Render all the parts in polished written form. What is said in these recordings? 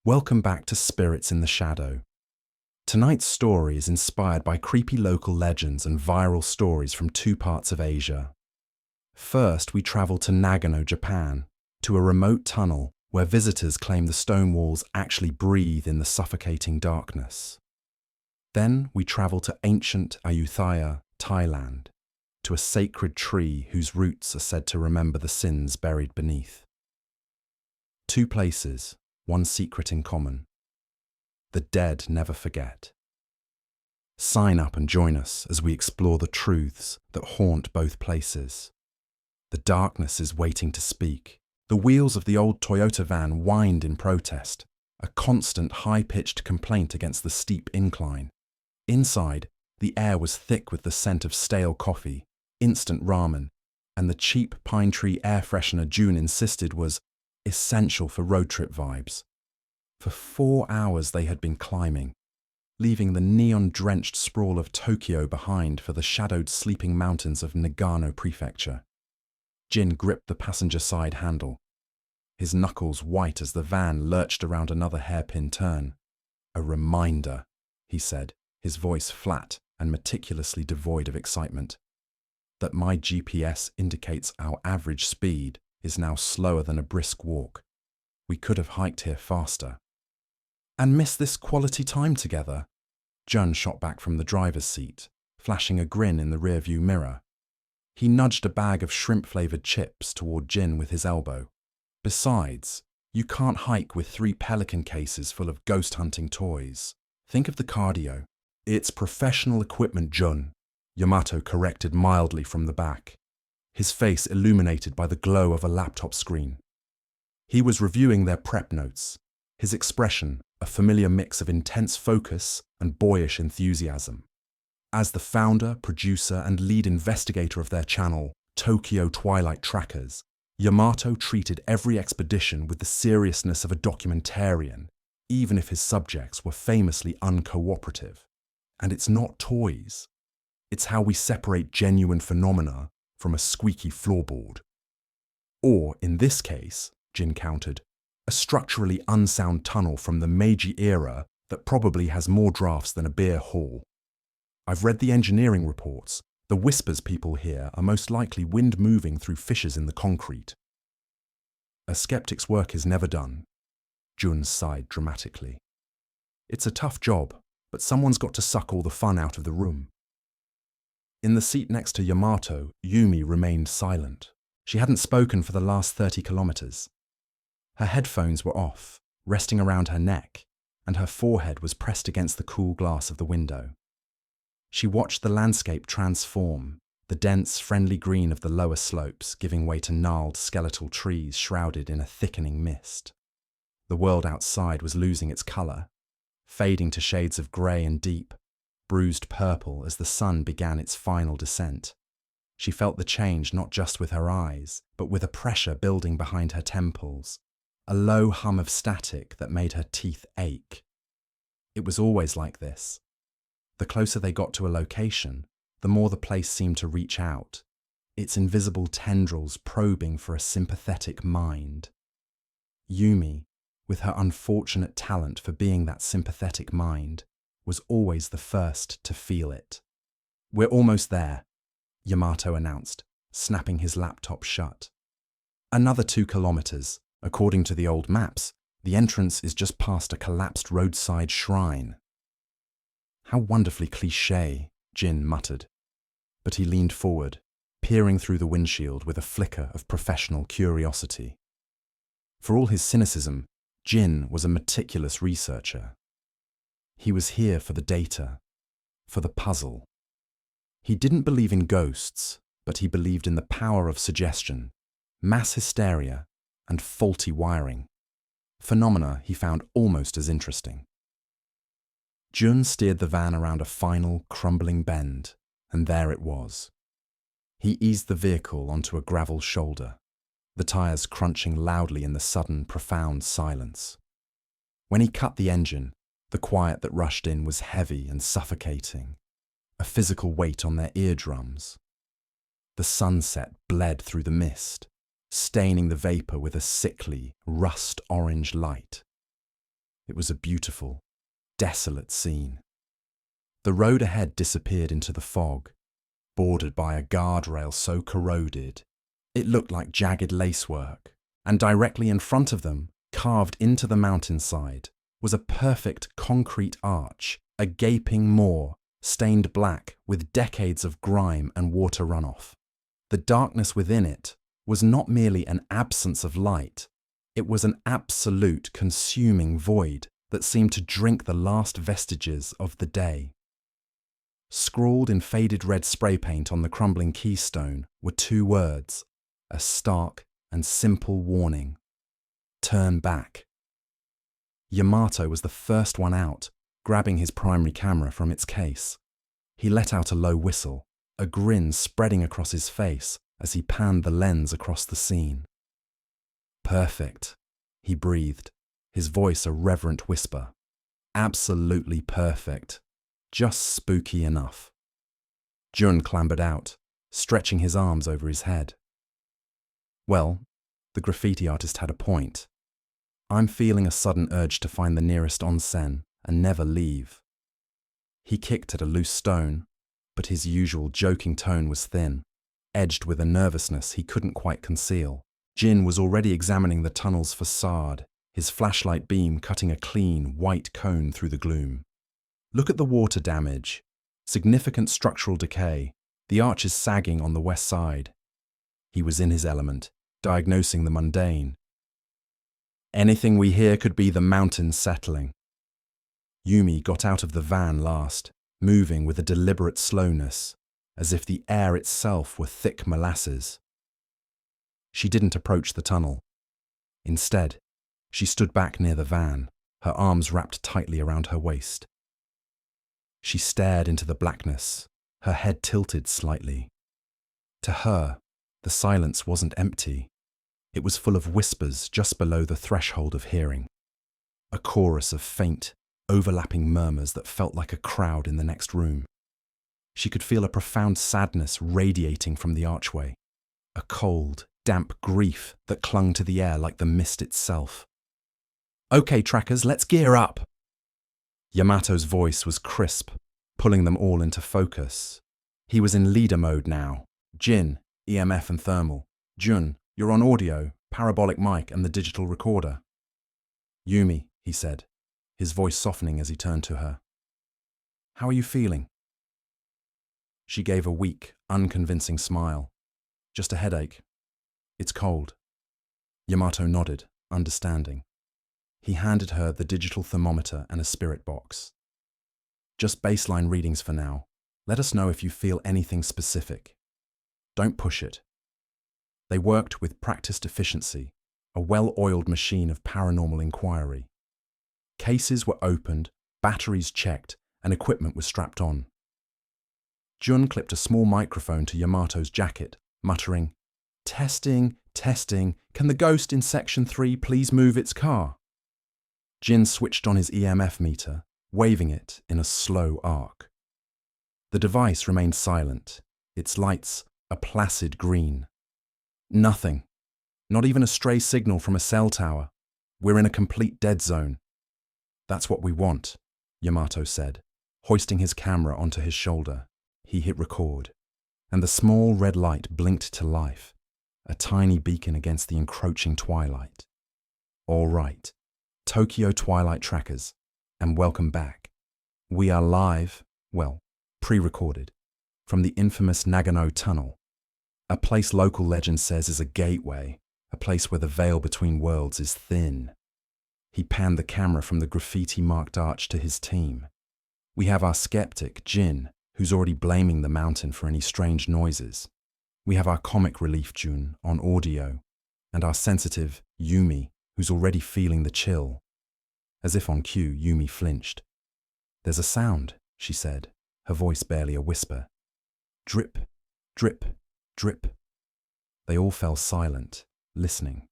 Welcome back to Spirits in the Shadow. Tonight's story is inspired by creepy local legends and viral stories from two parts of Asia. First, we travel to Nagano, Japan, to a remote tunnel where visitors claim the stone walls actually breathe in the suffocating darkness. Then we travel to ancient Ayutthaya, Thailand, to a sacred tree whose roots are said to remember the sins buried beneath. Two places, one secret in common. The dead never forget. Sign up and join us as we explore the truths that haunt both places. The darkness is waiting to speak. The wheels of the old Toyota van whined in protest, a constant high-pitched complaint against the steep incline. Inside, the air was thick with the scent of stale coffee, instant ramen, and the cheap pine tree air freshener June insisted was essential for road trip vibes. For 4 hours they had been climbing, leaving the neon-drenched sprawl of Tokyo behind for the shadowed sleeping mountains of Nagano Prefecture. Jin gripped the passenger side handle, his knuckles white as the van lurched around another hairpin turn. "A reminder," he said, his voice flat and meticulously devoid of excitement, "that my GPS indicates our average speed is now slower than a brisk walk. We could have hiked here faster." "And missed this quality time together?" Jun shot back from the driver's seat, flashing a grin in the rearview mirror. He nudged a bag of shrimp-flavoured chips toward Jin with his elbow. "Besides, you can't hike with 3 pelican cases full of ghost-hunting toys. Think of the cardio." "It's professional equipment, Jun," Yamato corrected mildly from the back, his face illuminated by the glow of a laptop screen. He was reviewing their prep notes, his expression a familiar mix of intense focus and boyish enthusiasm. As the founder, producer, and lead investigator of their channel, Tokyo Twilight Trackers, Yamato treated every expedition with the seriousness of a documentarian, even if his subjects were famously uncooperative. And it's not toys. It's how we separate genuine phenomena from a squeaky floorboard. Or, in this case, Jin countered, a structurally unsound tunnel from the Meiji era that probably has more drafts than a beer hall. I've read the engineering reports. The whispers people hear are most likely wind moving through fissures in the concrete. "A skeptic's work is never done," Jun sighed dramatically. "It's a tough job, but someone's got to suck all the fun out of the room." In the seat next to Yamato, Yumi remained silent. She hadn't spoken for the last 30 kilometers. Her headphones were off, resting around her neck, and her forehead was pressed against the cool glass of the window. She watched the landscape transform, the dense, friendly green of the lower slopes giving way to gnarled, skeletal trees shrouded in a thickening mist. The world outside was losing its colour, fading to shades of grey and deep, bruised purple as the sun began its final descent. She felt the change not just with her eyes, but with a pressure building behind her temples, a low hum of static that made her teeth ache. It was always like this. The closer they got to a location, the more the place seemed to reach out, its invisible tendrils probing for a sympathetic mind. Yumi, with her unfortunate talent for being that sympathetic mind, was always the first to feel it. "We're almost there," Yamato announced, snapping his laptop shut. "Another 2 kilometers. According to the old maps, the entrance is just past a collapsed roadside shrine." "How wonderfully cliché," Jin muttered. But he leaned forward, peering through the windshield with a flicker of professional curiosity. For all his cynicism, Jin was a meticulous researcher. He was here for the data, for the puzzle. He didn't believe in ghosts, but he believed in the power of suggestion, mass hysteria, and faulty wiring. Phenomena he found almost as interesting. Jun steered the van around a final, crumbling bend, and there it was. He eased the vehicle onto a gravel shoulder, the tyres crunching loudly in the sudden, profound silence. When he cut the engine, the quiet that rushed in was heavy and suffocating, a physical weight on their eardrums. The sunset bled through the mist, staining the vapour with a sickly, rust-orange light. It was a beautiful, desolate scene. The road ahead disappeared into the fog, bordered by a guardrail so corroded it looked like jagged lacework, and directly in front of them, carved into the mountainside, was a perfect concrete arch, a gaping maw, stained black with decades of grime and water runoff. The darkness within it was not merely an absence of light, it was an absolute consuming void that seemed to drink the last vestiges of the day. Scrawled in faded red spray paint on the crumbling keystone were two words, a stark and simple warning: turn back. Yamato was the first one out, grabbing his primary camera from its case. He let out a low whistle, a grin spreading across his face as he panned the lens across the scene. Perfect, he breathed, his voice a reverent whisper. Absolutely perfect. Just spooky enough. Jun clambered out, stretching his arms over his head. Well, the graffiti artist had a point. I'm feeling a sudden urge to find the nearest onsen and never leave. He kicked at a loose stone, but his usual joking tone was thin, edged with a nervousness he couldn't quite conceal. Jin was already examining the tunnel's facade, his flashlight beam cutting a clean, white cone through the gloom. Look at the water damage. Significant structural decay. The arch is sagging on the west side. He was in his element, diagnosing the mundane. Anything we hear could be the mountains settling. Yumi got out of the van last, moving with a deliberate slowness, as if the air itself were thick molasses. She didn't approach the tunnel. Instead, she stood back near the van, her arms wrapped tightly around her waist. She stared into the blackness, her head tilted slightly. To her, the silence wasn't empty. It was full of whispers just below the threshold of hearing. A chorus of faint, overlapping murmurs that felt like a crowd in the next room. She could feel a profound sadness radiating from the archway, a cold, damp grief that clung to the air like the mist itself. "Okay, trackers, let's gear up." Yamato's voice was crisp, pulling them all into focus. He was in leader mode now. Jin, EMF and thermal. Jun, you're on audio, parabolic mic and the digital recorder. "Yumi," he said, his voice softening as he turned to her. "How are you feeling?" She gave a weak, unconvincing smile. "Just a headache. It's cold." Yamato nodded, understanding. He handed her the digital thermometer and a spirit box. "Just baseline readings for now. Let us know if you feel anything specific. Don't push it." They worked with practiced efficiency, a well-oiled machine of paranormal inquiry. Cases were opened, batteries checked, and equipment was strapped on. Jun clipped a small microphone to Yamato's jacket, muttering, "Testing, testing, can the ghost in Section 3 please move its car?" Jin switched on his EMF meter, waving it in a slow arc. The device remained silent, its lights a placid green. Nothing. Not even a stray signal from a cell tower. We're in a complete dead zone. "That's what we want," Yamato said, hoisting his camera onto his shoulder. He hit record, and the small red light blinked to life, a tiny beacon against the encroaching twilight. "All right, Tokyo Twilight Trackers, and welcome back. We are live, well, pre-recorded, from the infamous Nagano tunnel, a place local legend says is a gateway, a place where the veil between worlds is thin." He panned the camera from the graffiti-marked arch to his team. "We have our skeptic, Jin, who's already blaming the mountain for any strange noises. We have our comic relief Jun on audio, and our sensitive Yumi, who's already feeling the chill." As if on cue, Yumi flinched. "There's a sound," she said, her voice barely a whisper. "Drip, drip, drip." They all fell silent, listening.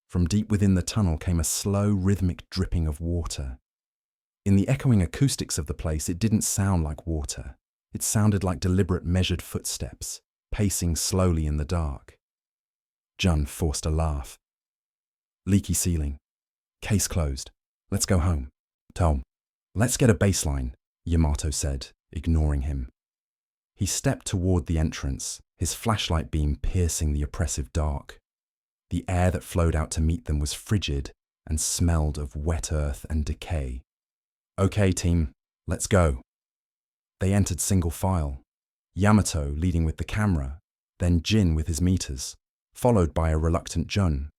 From deep within the tunnel came a slow, rhythmic dripping of water. In the echoing acoustics of the place, it didn't sound like water. It sounded like deliberate, measured footsteps, pacing slowly in the dark. Jun forced a laugh. "Leaky ceiling. Case closed. Let's go home. Tom, let's get a baseline, Yamato said, ignoring him. He stepped toward the entrance, his flashlight beam piercing the oppressive dark. The air that flowed out to meet them was frigid and smelled of wet earth and decay. Okay, team, let's go. They entered single file, Yamato leading with the camera, then Jin with his meters, followed by a reluctant Jun,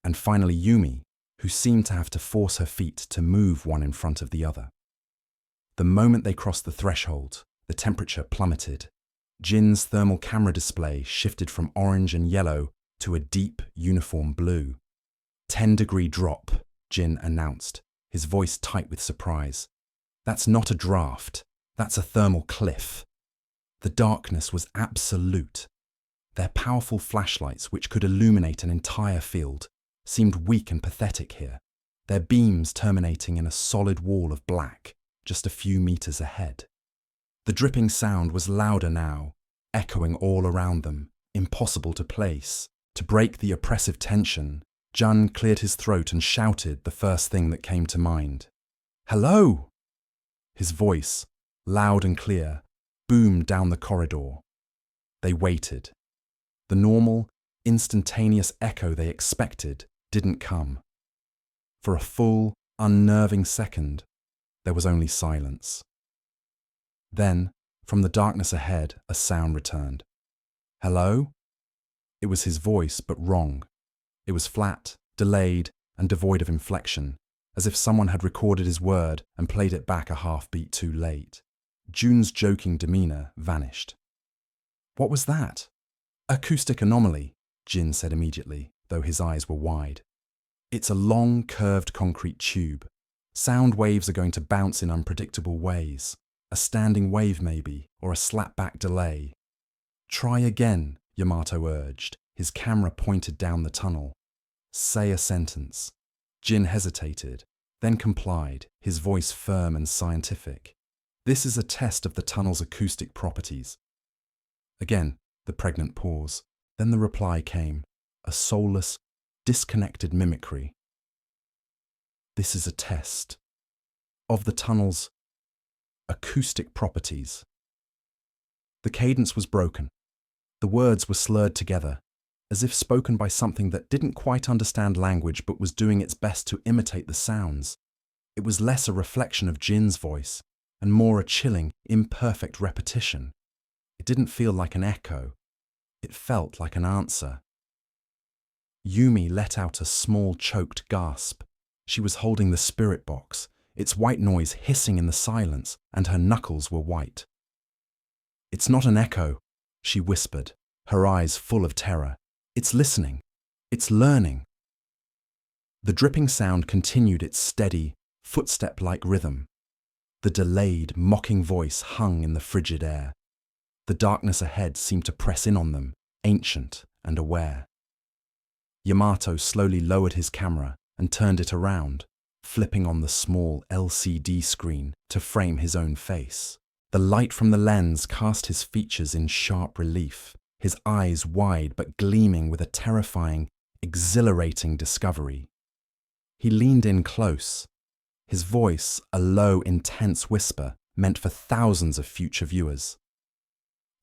and finally Yumi, who seemed to have to force her feet to move one in front of the other. The moment they crossed the threshold, the temperature plummeted. Jin's thermal camera display shifted from orange and yellow to a deep, uniform blue. 10-degree drop, Jin announced, his voice tight with surprise. That's not a draft, that's a thermal cliff. The darkness was absolute. Their powerful flashlights, which could illuminate an entire field, seemed weak and pathetic here, their beams terminating in a solid wall of black just a few meters ahead. The dripping sound was louder now, echoing all around them, impossible to place. To break the oppressive tension, Jun cleared his throat and shouted the first thing that came to mind. "Hello!" His voice, loud and clear, boomed down the corridor. They waited. The normal, instantaneous echo they expected didn't come. For a full, unnerving second, there was only silence. Then, from the darkness ahead, a sound returned. "Hello?" It was his voice, but wrong. It was flat, delayed, and devoid of inflection, as if someone had recorded his word and played it back a half-beat too late. Jun's joking demeanor vanished. "What was that?" "Acoustic anomaly," Jin said immediately, though his eyes were wide. "It's a long, curved concrete tube. Sound waves are going to bounce in unpredictable ways. A standing wave maybe, or a slapback delay." "Try again," Yamato urged, his camera pointed down the tunnel. "Say a sentence." Jin hesitated, then complied, his voice firm and scientific. "This is a test of the tunnel's acoustic properties." Again, the pregnant pause. Then the reply came, a soulless, disconnected mimicry. "This is a test of the tunnel's acoustic properties." The cadence was broken. The words were slurred together, as if spoken by something that didn't quite understand language but was doing its best to imitate the sounds. It was less a reflection of Jin's voice, and more a chilling, imperfect repetition. It didn't feel like an echo. It felt like an answer. Yumi let out a small, choked gasp. She was holding the spirit box, its white noise hissing in the silence, and her knuckles were white. "It's not an echo," she whispered, her eyes full of terror. "It's listening. It's learning." The dripping sound continued its steady, footstep-like rhythm. The delayed, mocking voice hung in the frigid air. The darkness ahead seemed to press in on them, ancient and aware. Yamato slowly lowered his camera and turned it around, flipping on the small LCD screen to frame his own face. The light from the lens cast his features in sharp relief, his eyes wide but gleaming with a terrifying, exhilarating discovery. He leaned in close, his voice a low, intense whisper meant for thousands of future viewers.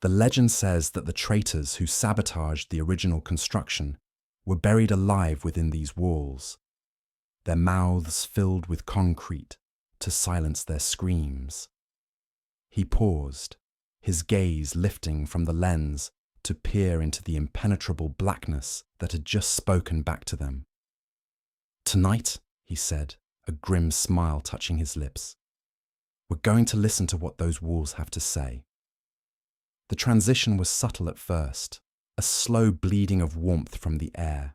The legend says that the traitors who sabotaged the original construction were buried alive within these walls, their mouths filled with concrete to silence their screams. He paused, his gaze lifting from the lens to peer into the impenetrable blackness that had just spoken back to them. "Tonight," he said, a grim smile touching his lips, "we're going to listen to what those walls have to say." The transition was subtle at first, a slow bleeding of warmth from the air.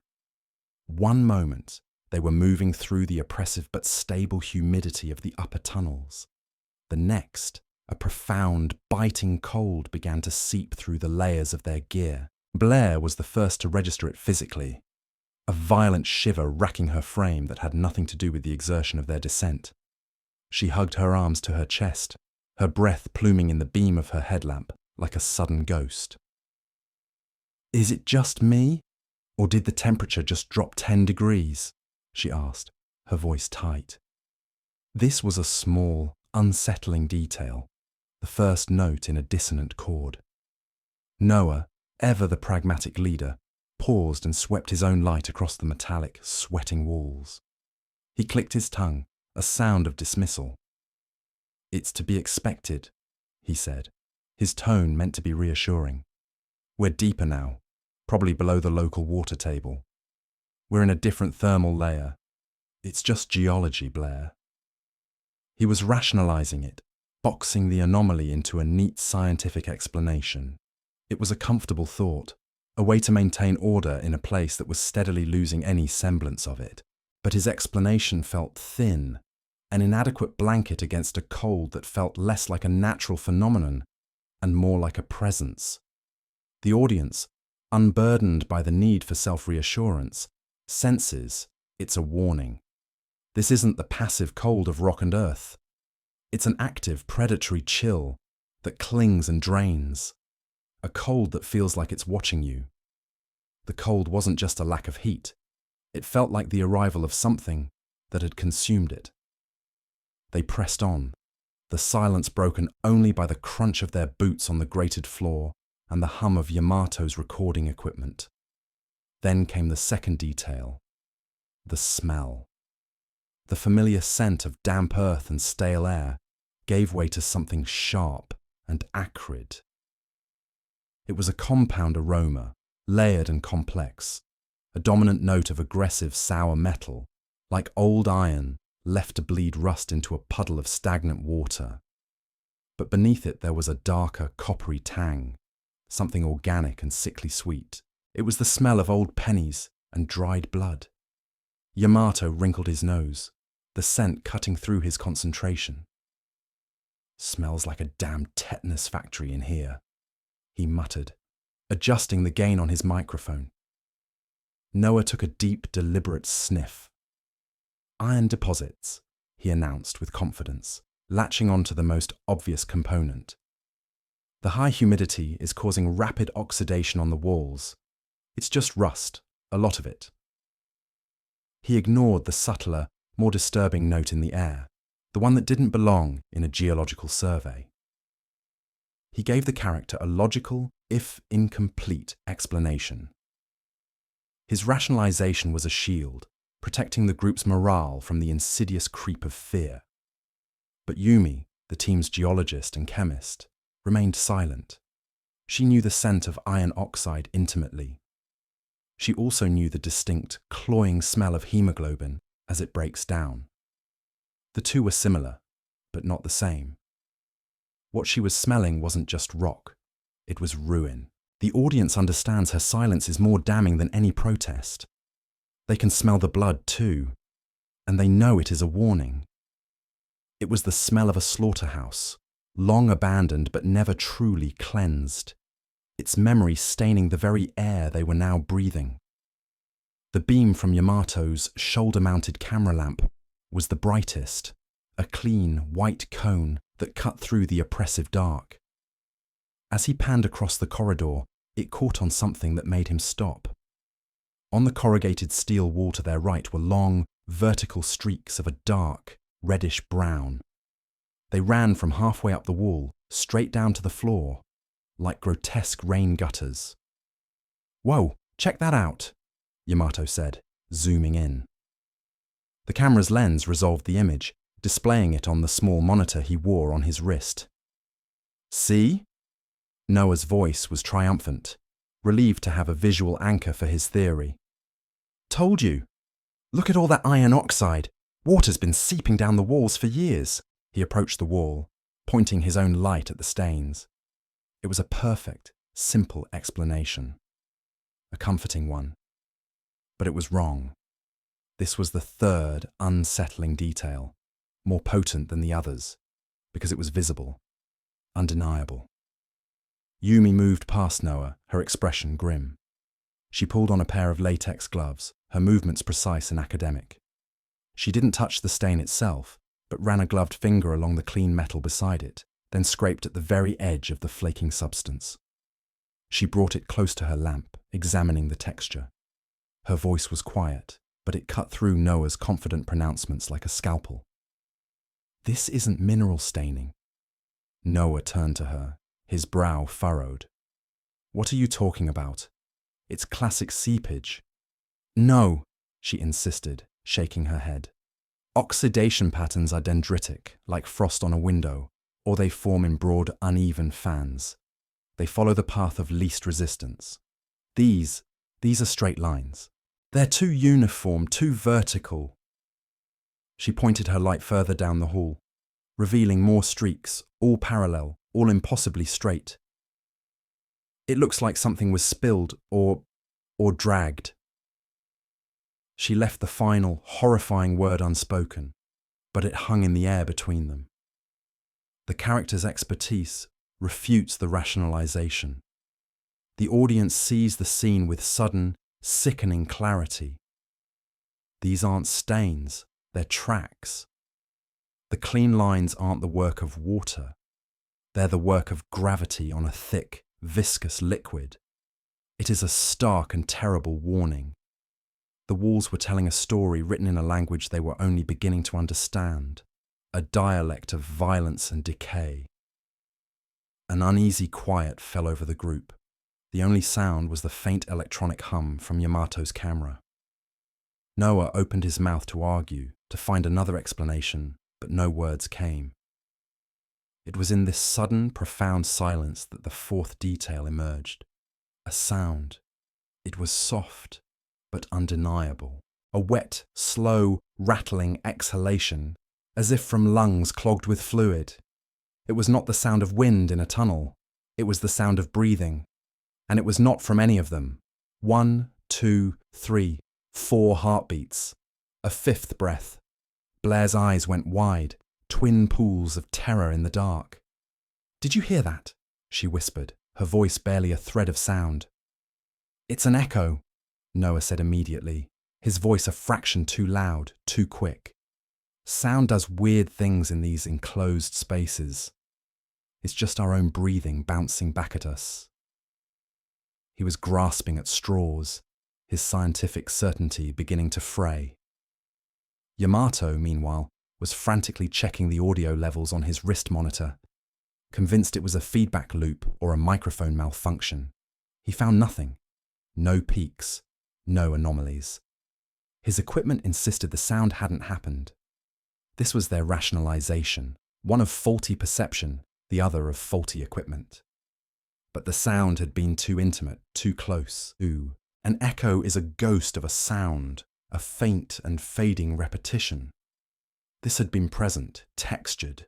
One moment, they were moving through the oppressive but stable humidity of the upper tunnels. The next, a profound, biting cold began to seep through the layers of their gear. Blair was the first to register it physically, a violent shiver racking her frame that had nothing to do with the exertion of their descent. She hugged her arms to her chest, her breath pluming in the beam of her headlamp like a sudden ghost. "Is it just me, or did the temperature just drop 10 degrees?" she asked, her voice tight. This was a small, unsettling detail, the first note in a dissonant chord. Noah, ever the pragmatic leader, paused and swept his own light across the metallic, sweating walls. He clicked his tongue, a sound of dismissal. "It's to be expected," he said, his tone meant to be reassuring. "We're deeper now, probably below the local water table. We're in a different thermal layer. It's just geology, Blair." He was rationalizing it, boxing the anomaly into a neat scientific explanation. It was a comfortable thought, a way to maintain order in a place that was steadily losing any semblance of it. But his explanation felt thin, an inadequate blanket against a cold that felt less like a natural phenomenon and more like a presence. The audience, unburdened by the need for self-reassurance, senses it's a warning. This isn't the passive cold of rock and earth. It's an active, predatory chill that clings and drains. A cold that feels like it's watching you. The cold wasn't just a lack of heat. It felt like the arrival of something that had consumed it. They pressed on, the silence broken only by the crunch of their boots on the grated floor and the hum of Yamato's recording equipment. Then came the second detail, the smell. The familiar scent of damp earth and stale air gave way to something sharp and acrid. It was a compound aroma, layered and complex, a dominant note of aggressive sour metal, like old iron left to bleed rust into a puddle of stagnant water. But beneath it there was a darker, coppery tang, something organic and sickly sweet. It was the smell of old pennies and dried blood. Yamato wrinkled his nose, the scent cutting through his concentration. "Smells like a damn tetanus factory in here," he muttered, adjusting the gain on his microphone. Noah took a deep, deliberate sniff. "Iron deposits," he announced with confidence, latching on to the most obvious component. "The high humidity is causing rapid oxidation on the walls. It's just rust, a lot of it." He ignored the subtler, more disturbing note in the air, the one that didn't belong in a geological survey. He gave the character a logical, if incomplete, explanation. His rationalization was a shield, protecting the group's morale from the insidious creep of fear. But Yumi, the team's geologist and chemist, remained silent. She knew the scent of iron oxide intimately. She also knew the distinct, cloying smell of hemoglobin as it breaks down. The two were similar, but not the same. What she was smelling wasn't just rock, it was ruin. The audience understands her silence is more damning than any protest. They can smell the blood too, and they know it is a warning. It was the smell of a slaughterhouse, long abandoned but never truly cleansed, its memory staining the very air they were now breathing. The beam from Yamato's shoulder-mounted camera lamp was the brightest, a clean, white cone that cut through the oppressive dark. As he panned across the corridor, it caught on something that made him stop. On the corrugated steel wall to their right were long, vertical streaks of a dark, reddish brown. They ran from halfway up the wall, straight down to the floor, like grotesque rain gutters. "Whoa, check that out," Yamato said, zooming in. The camera's lens resolved the image, displaying it on the small monitor he wore on his wrist. "See?" Noah's voice was triumphant, relieved to have a visual anchor for his theory. "Told you! Look at all that iron oxide. Water's been seeping down the walls for years." He approached the wall, pointing his own light at the stains. It was a perfect, simple explanation. A comforting one. But it was wrong. This was the third unsettling detail, more potent than the others, because it was visible, undeniable. Yumi moved past Noah, her expression grim. She pulled on a pair of latex gloves, her movements precise and academic. She didn't touch the stain itself, but ran a gloved finger along the clean metal beside it, then scraped at the very edge of the flaking substance. She brought it close to her lamp, examining the texture. Her voice was quiet, but it cut through Noah's confident pronouncements like a scalpel. This isn't mineral staining. Noah turned to her, his brow furrowed. What are you talking about? It's classic seepage. No, she insisted, shaking her head. Oxidation patterns are dendritic, like frost on a window, or they form in broad, uneven fans. They follow the path of least resistance. These are straight lines. They're too uniform, too vertical. She pointed her light further down the hall, revealing more streaks, all parallel, all impossibly straight. It looks like something was spilled or dragged. She left the final, horrifying word unspoken, but it hung in the air between them. The character's expertise refutes the rationalization. The audience sees the scene with sudden, sickening clarity. These aren't stains, they're tracks. The clean lines aren't the work of water. They're the work of gravity on a thick, viscous liquid. It is a stark and terrible warning. The walls were telling a story written in a language they were only beginning to understand, a dialect of violence and decay. An uneasy quiet fell over the group. The only sound was the faint electronic hum from Yamato's camera. Noah opened his mouth to argue, to find another explanation, but no words came. It was in this sudden, profound silence that the fourth detail emerged. A sound. It was soft, but undeniable. A wet, slow, rattling exhalation, as if from lungs clogged with fluid. It was not the sound of wind in a tunnel. It was the sound of breathing. And it was not from any of them. 1, 2, 3, 4 heartbeats. A fifth breath. Blair's eyes went wide, twin pools of terror in the dark. "Did you hear that?" she whispered, her voice barely a thread of sound. "It's an echo," Noah said immediately, his voice a fraction too loud, too quick. Sound does weird things in these enclosed spaces. It's just our own breathing bouncing back at us. He was grasping at straws, his scientific certainty beginning to fray. Yamato, meanwhile, was frantically checking the audio levels on his wrist monitor, convinced it was a feedback loop or a microphone malfunction. He found nothing. No peaks, no anomalies. His equipment insisted the sound hadn't happened. This was their rationalization, one of faulty perception, the other of faulty equipment. But the sound had been too intimate, too close. Ooh, an echo is a ghost of a sound, a faint and fading repetition. This had been present, textured.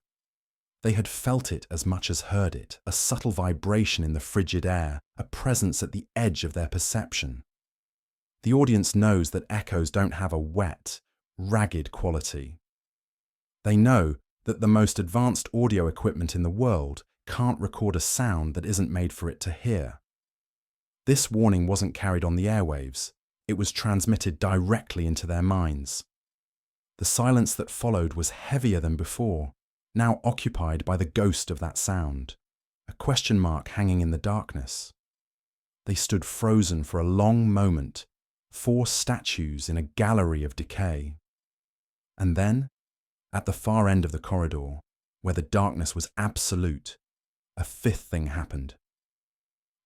They had felt it as much as heard it, a subtle vibration in the frigid air, a presence at the edge of their perception. The audience knows that echoes don't have a wet, ragged quality. They know that the most advanced audio equipment in the world can't record a sound that isn't made for it to hear. This warning wasn't carried on the airwaves. It was transmitted directly into their minds. The silence that followed was heavier than before, now occupied by the ghost of that sound, a question mark hanging in the darkness. They stood frozen for a long moment, 4 statues in a gallery of decay. And then, at the far end of the corridor, where the darkness was absolute, a fifth thing happened.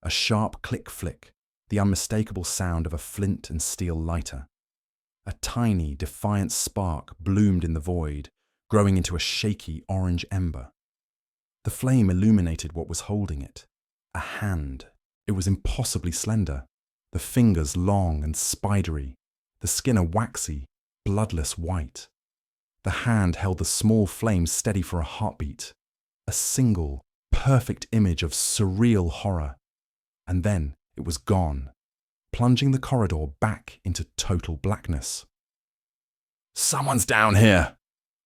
A sharp click-flick, the unmistakable sound of a flint and steel lighter. A tiny, defiant spark bloomed in the void, growing into a shaky orange ember. The flame illuminated what was holding it. A hand. It was impossibly slender, the fingers long and spidery, the skin a waxy, bloodless white. The hand held the small flame steady for a heartbeat, a single, perfect image of surreal horror. And then it was gone, plunging the corridor back into total blackness. "Someone's down here!"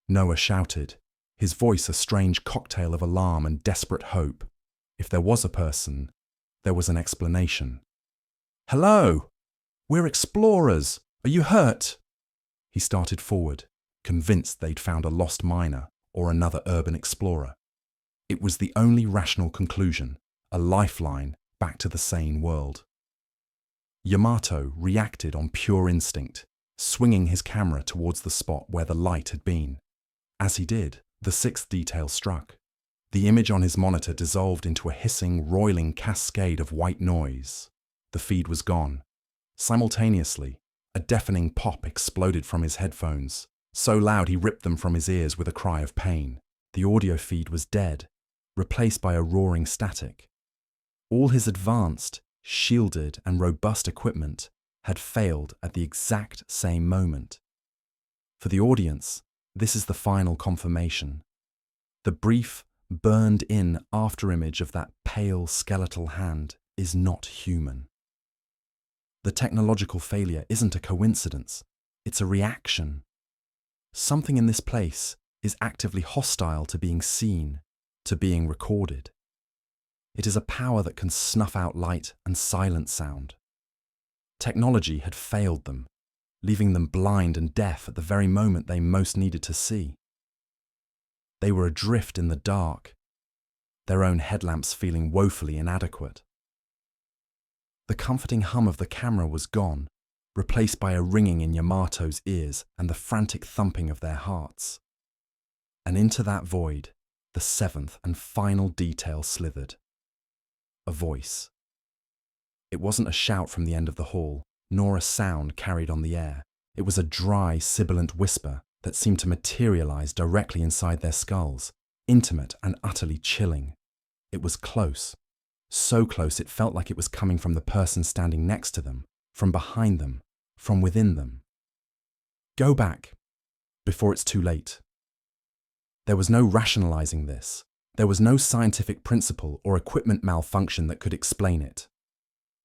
Noah shouted, his voice a strange cocktail of alarm and desperate hope. If there was a person, there was an explanation. "Hello! We're explorers! Are you hurt?" He started forward, convinced they'd found a lost miner or another urban explorer. It was the only rational conclusion, a lifeline back to the sane world. Yamato reacted on pure instinct, swinging his camera towards the spot where the light had been. As he did, The sixth detail struck. The image on his monitor dissolved into a hissing, roiling cascade of white noise. The feed was gone. Simultaneously, a deafening pop exploded from his headphones, so loud he ripped them from his ears with a cry of pain. The audio feed was dead, replaced by a roaring static. All his advanced, shielded, and robust equipment had failed at the exact same moment. For the audience, this is the final confirmation. The brief, burned-in afterimage of that pale skeletal hand is not human. The technological failure isn't a coincidence, it's a reaction. Something in this place is actively hostile to being seen, to being recorded. It is a power that can snuff out light and silence sound. Technology had failed them, leaving them blind and deaf at the very moment they most needed to see. They were adrift in the dark, their own headlamps feeling woefully inadequate. The comforting hum of the camera was gone, replaced by a ringing in Yamato's ears and the frantic thumping of their hearts. And into that void, the seventh and final detail slithered. A voice. It wasn't a shout from the end of the hall, nor a sound carried on the air. It was a dry, sibilant whisper that seemed to materialize directly inside their skulls, intimate and utterly chilling. It was close. So close it felt like it was coming from the person standing next to them, from behind them, from within them. Go back, before it's too late. There was no rationalizing this. There was no scientific principle or equipment malfunction that could explain it.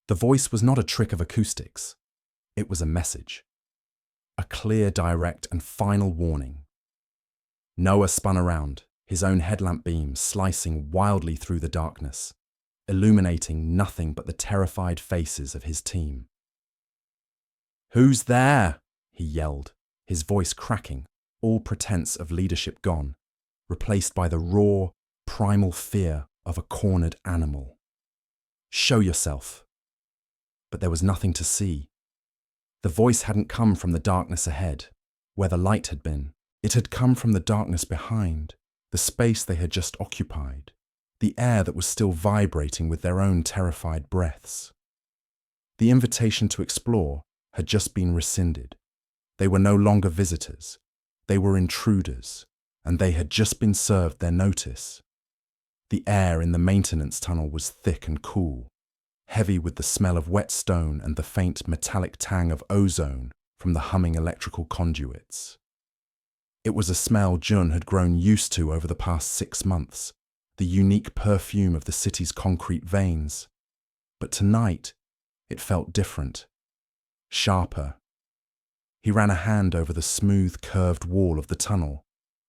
The voice was not a trick of acoustics. It was a message. A clear, direct, and final warning. Noah spun around, his own headlamp beams slicing wildly through the darkness, illuminating nothing but the terrified faces of his team. "Who's there?" he yelled, his voice cracking, all pretense of leadership gone, replaced by the raw, primal fear of a cornered animal. "Show yourself." But there was nothing to see. The voice hadn't come from the darkness ahead, where the light had been. It had come from the darkness behind, the space they had just occupied, the air that was still vibrating with their own terrified breaths. The invitation to explore had just been rescinded. They were no longer visitors. They were intruders, and they had just been served their notice. The air in the maintenance tunnel was thick and cool, heavy with the smell of wet stone and the faint metallic tang of ozone from the humming electrical conduits. It was a smell Jun had grown used to over the past 6 months, the unique perfume of the city's concrete veins. But tonight, it felt different, sharper. He ran a hand over the smooth, curved wall of the tunnel,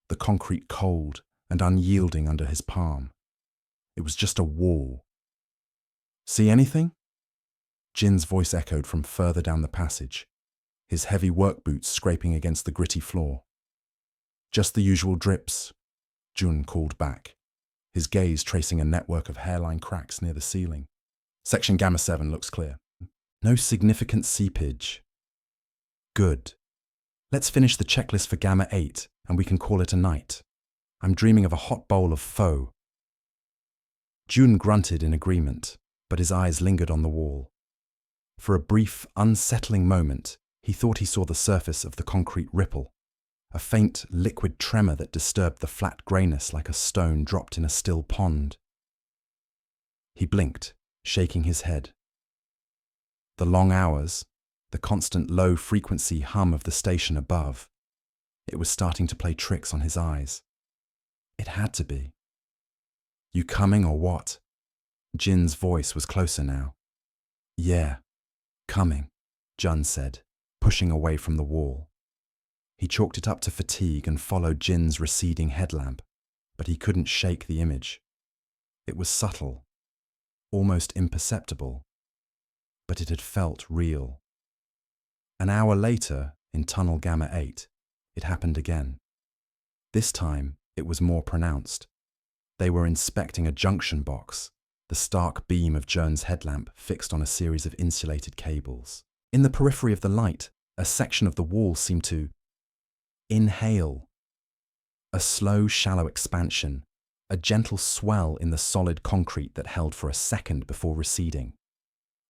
the concrete cold and unyielding under his palm. It was just a wall. "See anything?" Jin's voice echoed from further down the passage, his heavy work boots scraping against the gritty floor. "Just the usual drips," Jun called back, his gaze tracing a network of hairline cracks near the ceiling. "Section Gamma 7 looks clear. No significant seepage." "Good. Let's finish the checklist for Gamma 8 and we can call it a night. I'm dreaming of a hot bowl of pho." Jun grunted in agreement, but his eyes lingered on the wall. For a brief, unsettling moment, he thought he saw the surface of the concrete ripple, a faint, liquid tremor that disturbed the flat greyness like a stone dropped in a still pond. He blinked, shaking his head. The long hours, the constant low-frequency hum of the station above, it was starting to play tricks on his eyes. It had to be. "You coming or what?" Jin's voice was closer now. "Yeah, coming," Jun said, pushing away from the wall. He chalked it up to fatigue and followed Jin's receding headlamp, but he couldn't shake the image. It was subtle, almost imperceptible, but it had felt real. An hour later, in Tunnel Gamma 8, it happened again. This time, it was more pronounced. They were inspecting a junction box, the stark beam of Joan's headlamp fixed on a series of insulated cables. In the periphery of the light, a section of the wall seemed to inhale. A slow, shallow expansion, a gentle swell in the solid concrete that held for a second before receding.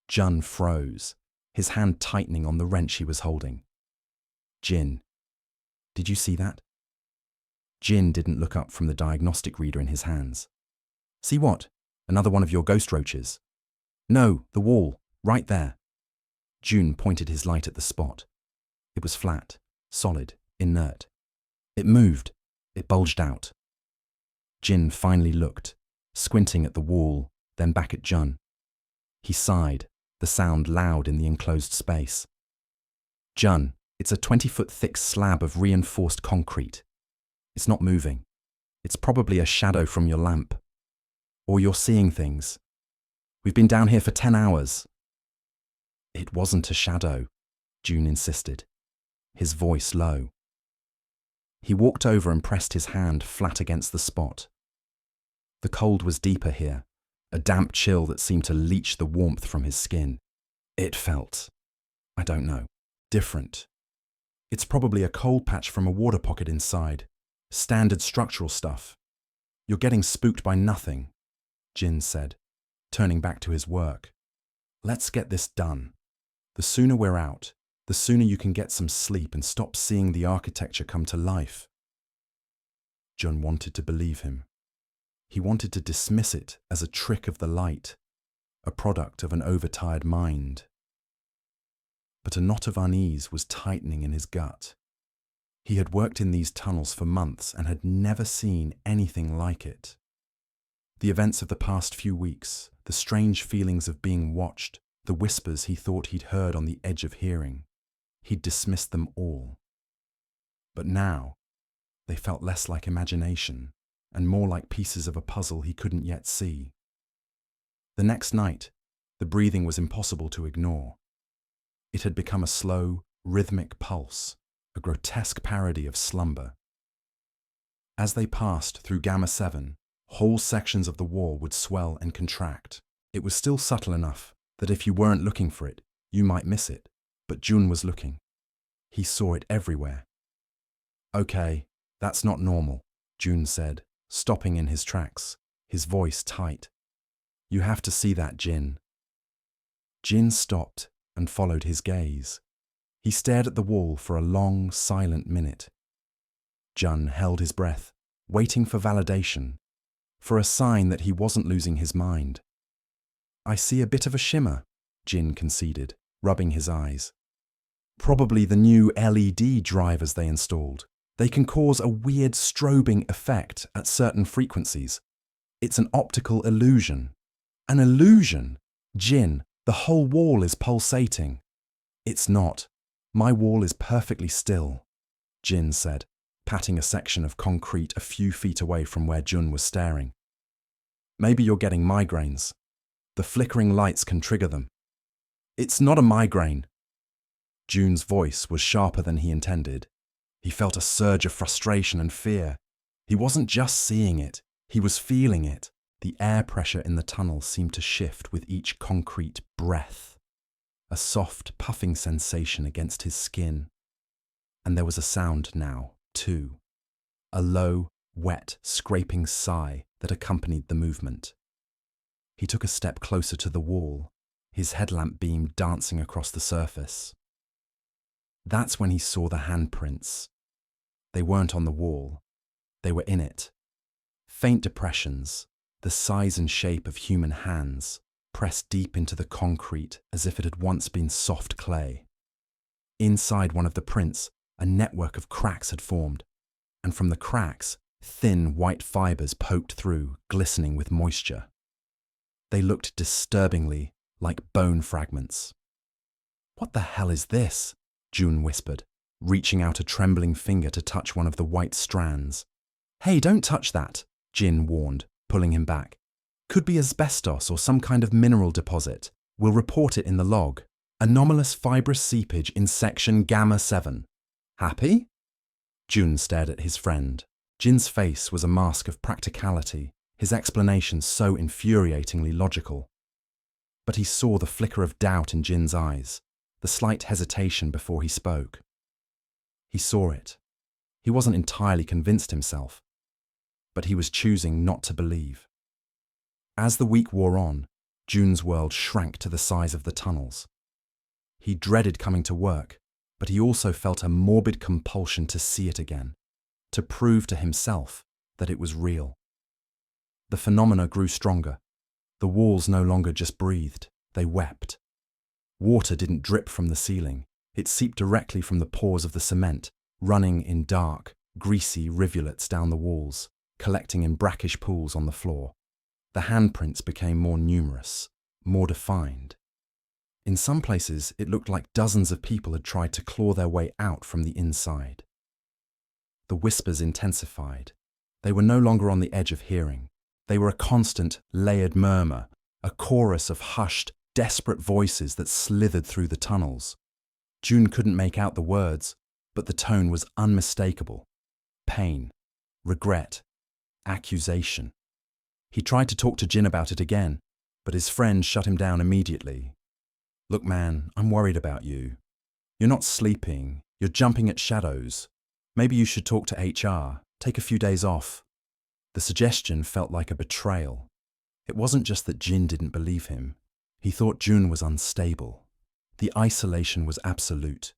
Jun froze, his hand tightening on the wrench he was holding. Jin, did you see that? Jin didn't look up from the diagnostic reader in his hands. See what? Another one of your ghost roaches? No, the wall, right there. Jun pointed his light at the spot. It was flat, solid, inert. It moved. It bulged out. Jin finally looked, squinting at the wall, then back at Jun. He sighed, the sound loud in the enclosed space. Jun, it's a 20-foot thick slab of reinforced concrete. It's not moving. It's probably a shadow from your lamp. Or you're seeing things. We've been down here for 10 hours. It wasn't a shadow, Jun insisted, his voice low. He walked over and pressed his hand flat against the spot. The cold was deeper here, a damp chill that seemed to leach the warmth from his skin. It felt, I don't know, different. It's probably a cold patch from a water pocket inside. Standard structural stuff. You're getting spooked by nothing, Jin said, turning back to his work. Let's get this done. The sooner we're out, the sooner you can get some sleep and stop seeing the architecture come to life. Jun wanted to believe him. He wanted to dismiss it as a trick of the light, a product of an overtired mind. But a knot of unease was tightening in his gut. He had worked in these tunnels for months and had never seen anything like it. The events of the past few weeks, the strange feelings of being watched, the whispers he thought he'd heard on the edge of hearing, he'd dismissed them all. But now, they felt less like imagination and more like pieces of a puzzle he couldn't yet see. The next night, the breathing was impossible to ignore. It had become a slow, rhythmic pulse, a grotesque parody of slumber. As they passed through Gamma 7, whole sections of the wall would swell and contract. It was still subtle enough that if you weren't looking for it, you might miss it. But Jun was looking. He saw it everywhere. Okay, that's not normal, Jun said, stopping in his tracks, his voice tight. You have to see that, Jin. Jin stopped and followed his gaze. He stared at the wall for a long, silent minute. Jun held his breath, waiting for validation, for a sign that he wasn't losing his mind. I see a bit of a shimmer, Jin conceded, rubbing his eyes. Probably the new LED drivers they installed. They can cause a weird strobing effect at certain frequencies. It's an optical illusion. An illusion? Jin, the whole wall is pulsating. It's not. My wall is perfectly still, Jin said, patting a section of concrete a few feet away from where Jun was staring. Maybe you're getting migraines. The flickering lights can trigger them. It's not a migraine. Jun's voice was sharper than he intended. He felt a surge of frustration and fear. He wasn't just seeing it, he was feeling it. The air pressure in the tunnel seemed to shift with each concrete breath. A soft, puffing sensation against his skin. And there was a sound now, too. A low, wet, scraping sigh that accompanied the movement. He took a step closer to the wall, his headlamp beam dancing across the surface. That's when he saw the handprints. They weren't on the wall. They were in it. Faint depressions, the size and shape of human hands, pressed deep into the concrete as if it had once been soft clay. Inside one of the prints, a network of cracks had formed, and from the cracks, thin white fibers poked through, glistening with moisture. They looked disturbingly like bone fragments. What the hell is this? Jun whispered, reaching out a trembling finger to touch one of the white strands. Hey, don't touch that, Jin warned, pulling him back. Could be asbestos or some kind of mineral deposit. We'll report it in the log. Anomalous fibrous seepage in section Gamma 7. Happy? Jun stared at his friend. Jin's face was a mask of practicality, his explanation so infuriatingly logical. But he saw the flicker of doubt in Jin's eyes, the slight hesitation before he spoke. He saw it. He wasn't entirely convinced himself, but he was choosing not to believe. As the week wore on, Jun's world shrank to the size of the tunnels. He dreaded coming to work, but he also felt a morbid compulsion to see it again, to prove to himself that it was real. The phenomena grew stronger. The walls no longer just breathed, they wept. Water didn't drip from the ceiling. It seeped directly from the pores of the cement, running in dark, greasy rivulets down the walls, collecting in brackish pools on the floor. The handprints became more numerous, more defined. In some places, it looked like dozens of people had tried to claw their way out from the inside. The whispers intensified. They were no longer on the edge of hearing. They were a constant, layered murmur, a chorus of hushed, desperate voices that slithered through the tunnels. Jun couldn't make out the words, but the tone was unmistakable. Pain, regret, accusation. He tried to talk to Jin about it again, but his friend shut him down immediately. "Look, man, I'm worried about you. You're not sleeping, you're jumping at shadows. Maybe you should talk to HR, take a few days off." The suggestion felt like a betrayal. It wasn't just that Jin didn't believe him. He thought Jun was unstable. The isolation was absolute.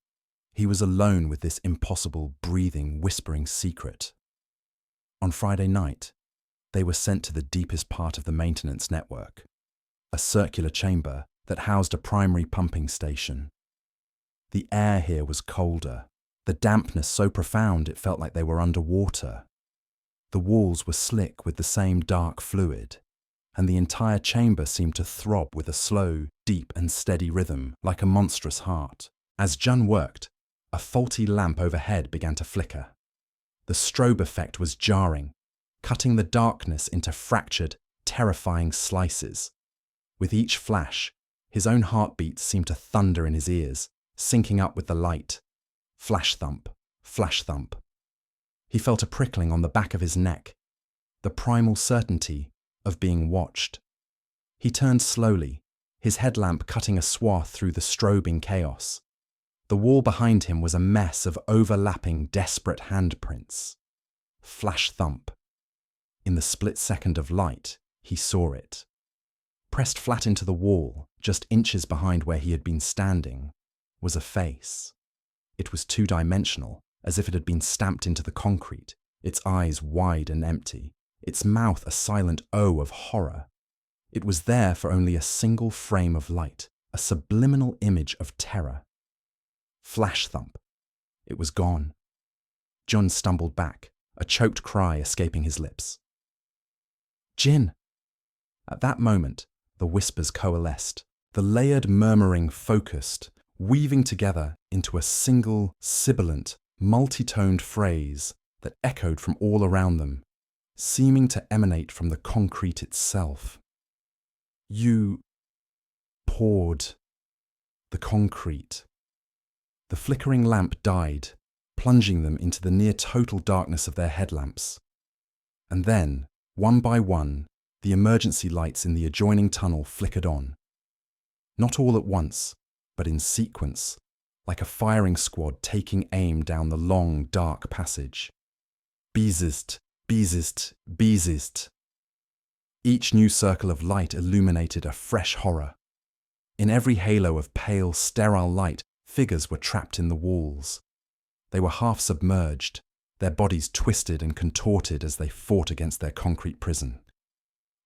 He was alone with this impossible, breathing, whispering secret. On Friday night, they were sent to the deepest part of the maintenance network, a circular chamber that housed a primary pumping station. The air here was colder, the dampness so profound it felt like they were underwater. The walls were slick with the same dark fluid, and the entire chamber seemed to throb with a slow, deep and steady rhythm, like a monstrous heart. As Jun worked, a faulty lamp overhead began to flicker. The strobe effect was jarring, cutting the darkness into fractured, terrifying slices. With each flash, his own heartbeat seemed to thunder in his ears, syncing up with the light. Flash thump, flash thump. He felt a prickling on the back of his neck, the primal certainty of being watched. He turned slowly, his headlamp cutting a swath through the strobing chaos. The wall behind him was a mess of overlapping, desperate handprints. Flash thump. In the split second of light, he saw it. Pressed flat into the wall, just inches behind where he had been standing, was a face. It was two-dimensional, as if it had been stamped into the concrete, its eyes wide and empty, its mouth a silent O of horror. It was there for only a single frame of light, a subliminal image of terror. Flash thump. It was gone. Jun stumbled back, a choked cry escaping his lips. "Jin!" At that moment, the whispers coalesced, the layered murmuring focused, weaving together into a single, sibilant, multi-toned phrase that echoed from all around them, seeming to emanate from the concrete itself. "You poured the concrete." The flickering lamp died, plunging them into the near-total darkness of their headlamps. And then, one by one, the emergency lights in the adjoining tunnel flickered on. Not all at once, but in sequence, like a firing squad taking aim down the long, dark passage. Beezest, beezest, beezest. Each new circle of light illuminated a fresh horror. In every halo of pale, sterile light, figures were trapped in the walls. They were half submerged, their bodies twisted and contorted as they fought against their concrete prison.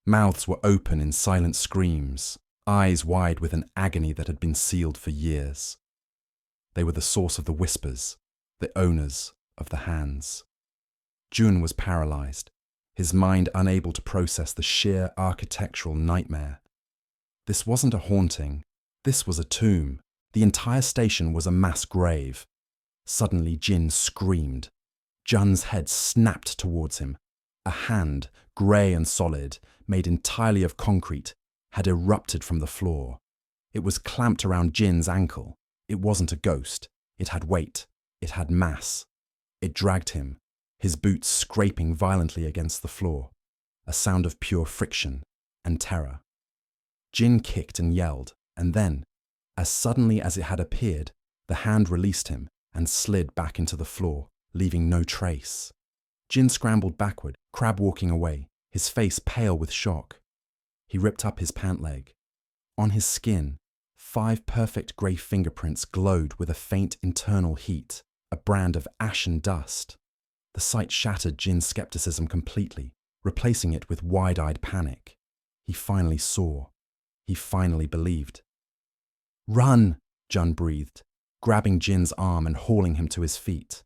Mouths were open in silent screams, eyes wide with an agony that had been sealed for years. They were the source of the whispers, the owners of the hands. Jun was paralyzed, his mind unable to process the sheer architectural nightmare. This wasn't a haunting, this was a tomb. The entire station was a mass grave. Suddenly Jin screamed. Jun's head snapped towards him. A hand, grey and solid, made entirely of concrete, had erupted from the floor. It was clamped around Jin's ankle. It wasn't a ghost. It had weight. It had mass. It dragged him, his boots scraping violently against the floor, a sound of pure friction and terror. Jin kicked and yelled, and then, as suddenly as it had appeared, the hand released him and slid back into the floor, leaving no trace. Jin scrambled backward, crab walking away, his face pale with shock. He ripped up his pant leg. On his skin, 5 perfect grey fingerprints glowed with a faint internal heat, a brand of ashen dust. The sight shattered Jin's skepticism completely, replacing it with wide-eyed panic. He finally saw. He finally believed. "Run!" Jun breathed, grabbing Jin's arm and hauling him to his feet.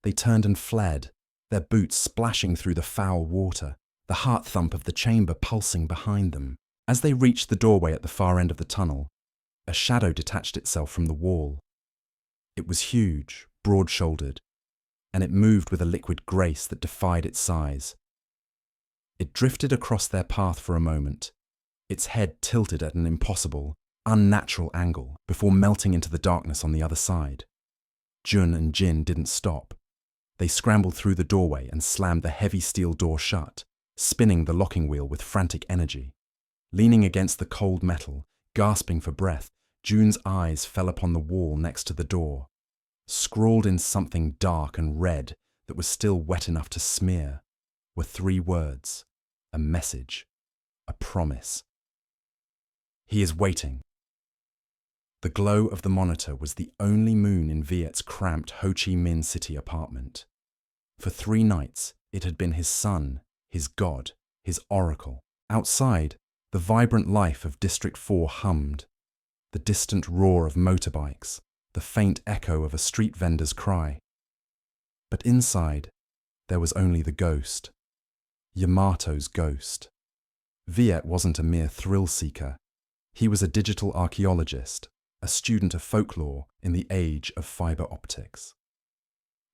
They turned and fled, their boots splashing through the foul water, the heart thump of the chamber pulsing behind them. As they reached the doorway at the far end of the tunnel, a shadow detached itself from the wall. It was huge, broad-shouldered, and it moved with a liquid grace that defied its size. It drifted across their path for a moment, its head tilted at an impossible, unnatural angle before melting into the darkness on the other side. Jun and Jin didn't stop. They scrambled through the doorway and slammed the heavy steel door shut, spinning the locking wheel with frantic energy. Leaning against the cold metal, gasping for breath, Jun's eyes fell upon the wall next to the door. Scrawled in something dark and red that was still wet enough to smear, were 3 words, a message, a promise. "He is waiting." The glow of the monitor was the only moon in Viet's cramped Ho Chi Minh City apartment. For 3 nights, it had been his sun, his god, his oracle. Outside, the vibrant life of District 4 hummed. The distant roar of motorbikes, the faint echo of a street vendor's cry. But inside, there was only the ghost. Yamato's ghost. Viet wasn't a mere thrill-seeker. He was a digital archaeologist, a student of folklore in the age of fiber optics.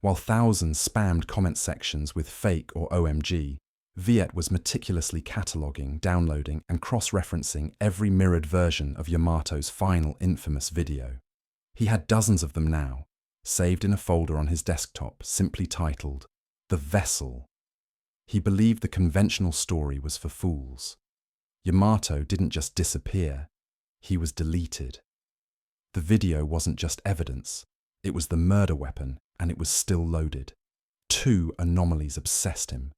While thousands spammed comment sections with fake or OMG, Viet was meticulously cataloguing, downloading, and cross-referencing every mirrored version of Yamato's final infamous video. He had dozens of them now, saved in a folder on his desktop simply titled, "The Vessel." He believed the conventional story was for fools. Yamato didn't just disappear, he was deleted. The video wasn't just evidence, it was the murder weapon, and it was still loaded. 2 anomalies obsessed him.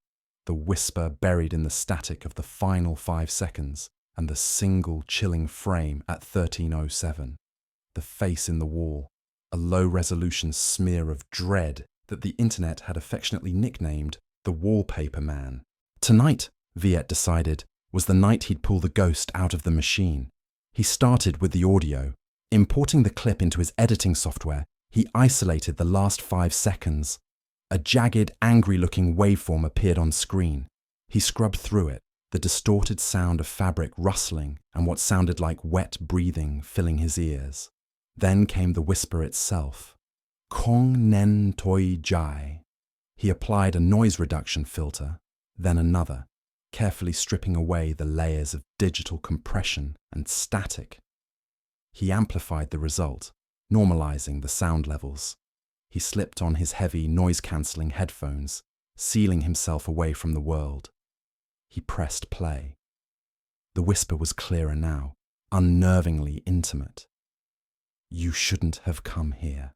The whisper buried in the static of the final 5 seconds, and the single chilling frame at 13:07. The face in the wall, a low-resolution smear of dread that the internet had affectionately nicknamed the Wallpaper Man. Tonight, Viet decided, was the night he'd pull the ghost out of the machine. He started with the audio. Importing the clip into his editing software, he isolated the last 5 seconds. A jagged, angry-looking waveform appeared on screen. He scrubbed through it, the distorted sound of fabric rustling and what sounded like wet breathing filling his ears. Then came the whisper itself. Kong Nen Toi Jai. He applied a noise reduction filter, then another, carefully stripping away the layers of digital compression and static. He amplified the result, normalizing the sound levels. He slipped on his heavy, noise-cancelling headphones, sealing himself away from the world. He pressed play. The whisper was clearer now, unnervingly intimate. "You shouldn't have come here."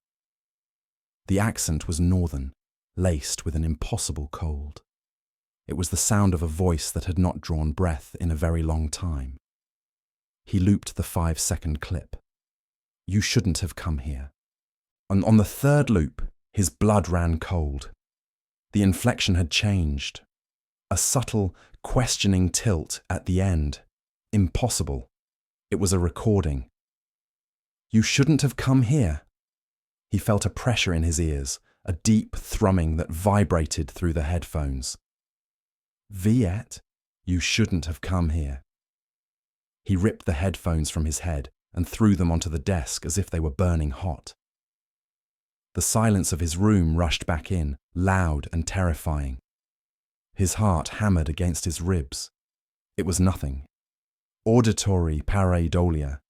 The accent was northern, laced with an impossible cold. It was the sound of a voice that had not drawn breath in a very long time. He looped the 5-second clip. "You shouldn't have come here." On the 3rd loop, his blood ran cold. The inflection had changed. A subtle, questioning tilt at the end. Impossible. It was a recording. "You shouldn't have come here." He felt a pressure in his ears, a deep thrumming that vibrated through the headphones. "Viet, you shouldn't have come here." He ripped the headphones from his head and threw them onto the desk as if they were burning hot. The silence of his room rushed back in, loud and terrifying. His heart hammered against his ribs. It was nothing. Auditory pareidolia.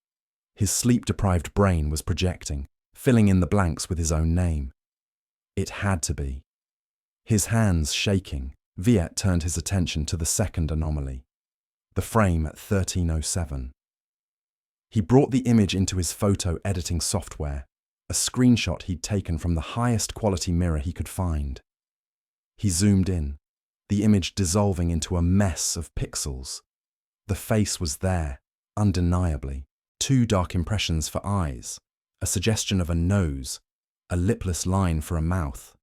His sleep-deprived brain was projecting, filling in the blanks with his own name. It had to be. His hands shaking, Viet turned his attention to the second anomaly, the frame at 13:07. He brought the image into his photo editing software, a screenshot he'd taken from the highest quality mirror he could find. He zoomed in, the image dissolving into a mess of pixels. The face was there, undeniably. 2 dark impressions for eyes, a suggestion of a nose, a lipless line for a mouth.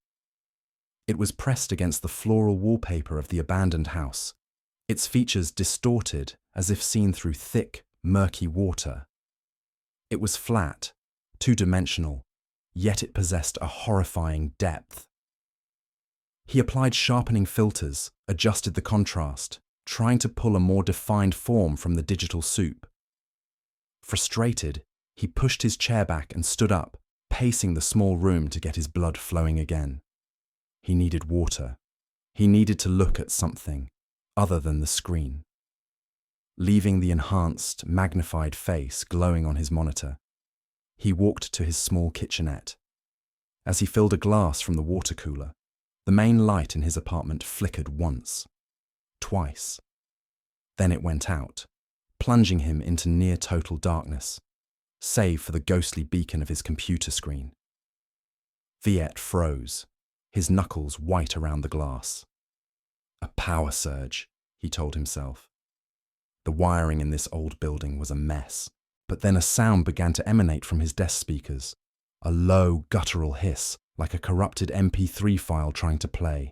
It was pressed against the floral wallpaper of the abandoned house, its features distorted as if seen through thick, murky water. It was flat, 2-dimensional, yet it possessed a horrifying depth. He applied sharpening filters, adjusted the contrast, trying to pull a more defined form from the digital soup. Frustrated, he pushed his chair back and stood up, pacing the small room to get his blood flowing again. He needed water. He needed to look at something other than the screen. Leaving the enhanced, magnified face glowing on his monitor, he walked to his small kitchenette. As he filled a glass from the water cooler, the main light in his apartment flickered once, twice. Then it went out, plunging him into near-total darkness, save for the ghostly beacon of his computer screen. Viet froze, his knuckles white around the glass. A power surge, he told himself. The wiring in this old building was a mess, but then a sound began to emanate from his desk speakers, a low, guttural hiss, like a corrupted MP3 file trying to play.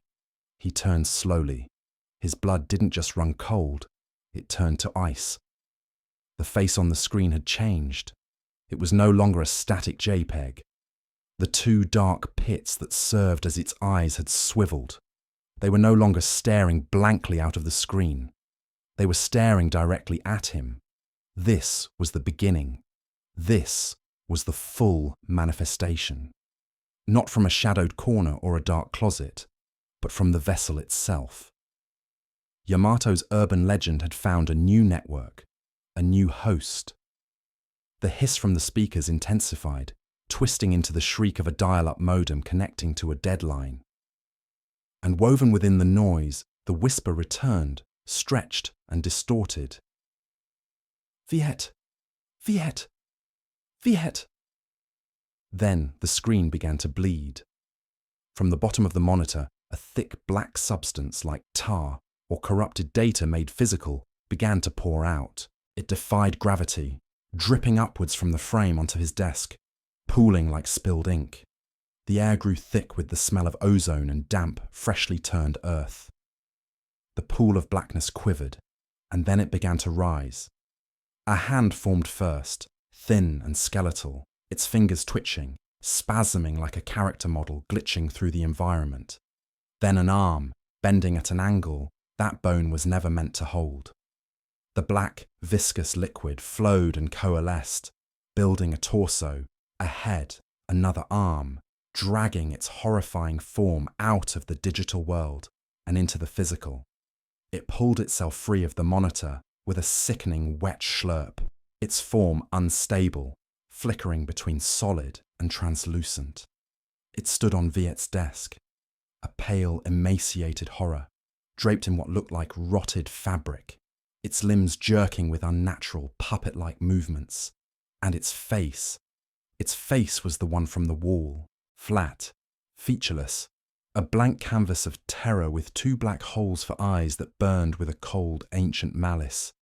He turned slowly. His blood didn't just run cold, it turned to ice. The face on the screen had changed. It was no longer a static JPEG. The 2 dark pits that served as its eyes had swiveled. They were no longer staring blankly out of the screen. They were staring directly at him. This was the beginning. This was the full manifestation. Not from a shadowed corner or a dark closet, but from the vessel itself. Yamato's urban legend had found a new network, a new host. The hiss from the speakers intensified, twisting into the shriek of a dial-up modem connecting to a deadline. And woven within the noise, the whisper returned, stretched and distorted. Viet! Viet! Viet! Then the screen began to bleed. From the bottom of the monitor, a thick black substance like tar or corrupted data made physical began to pour out. It defied gravity, dripping upwards from the frame onto his desk, pooling like spilled ink. The air grew thick with the smell of ozone and damp, freshly turned earth. The pool of blackness quivered, and then it began to rise. A hand formed first, thin and skeletal, its fingers twitching, spasming like a character model glitching through the environment. Then an arm, bending at an angle that bone was never meant to hold. The black, viscous liquid flowed and coalesced, building a torso, a head, another arm, dragging its horrifying form out of the digital world and into the physical. It pulled itself free of the monitor with a sickening wet slurp, its form unstable, flickering between solid and translucent. It stood on Viet's desk, a pale, emaciated horror, draped in what looked like rotted fabric, its limbs jerking with unnatural, puppet-like movements. And its face was the one from the wall, flat, featureless, a blank canvas of terror with 2 black holes for eyes that burned with a cold, ancient malice.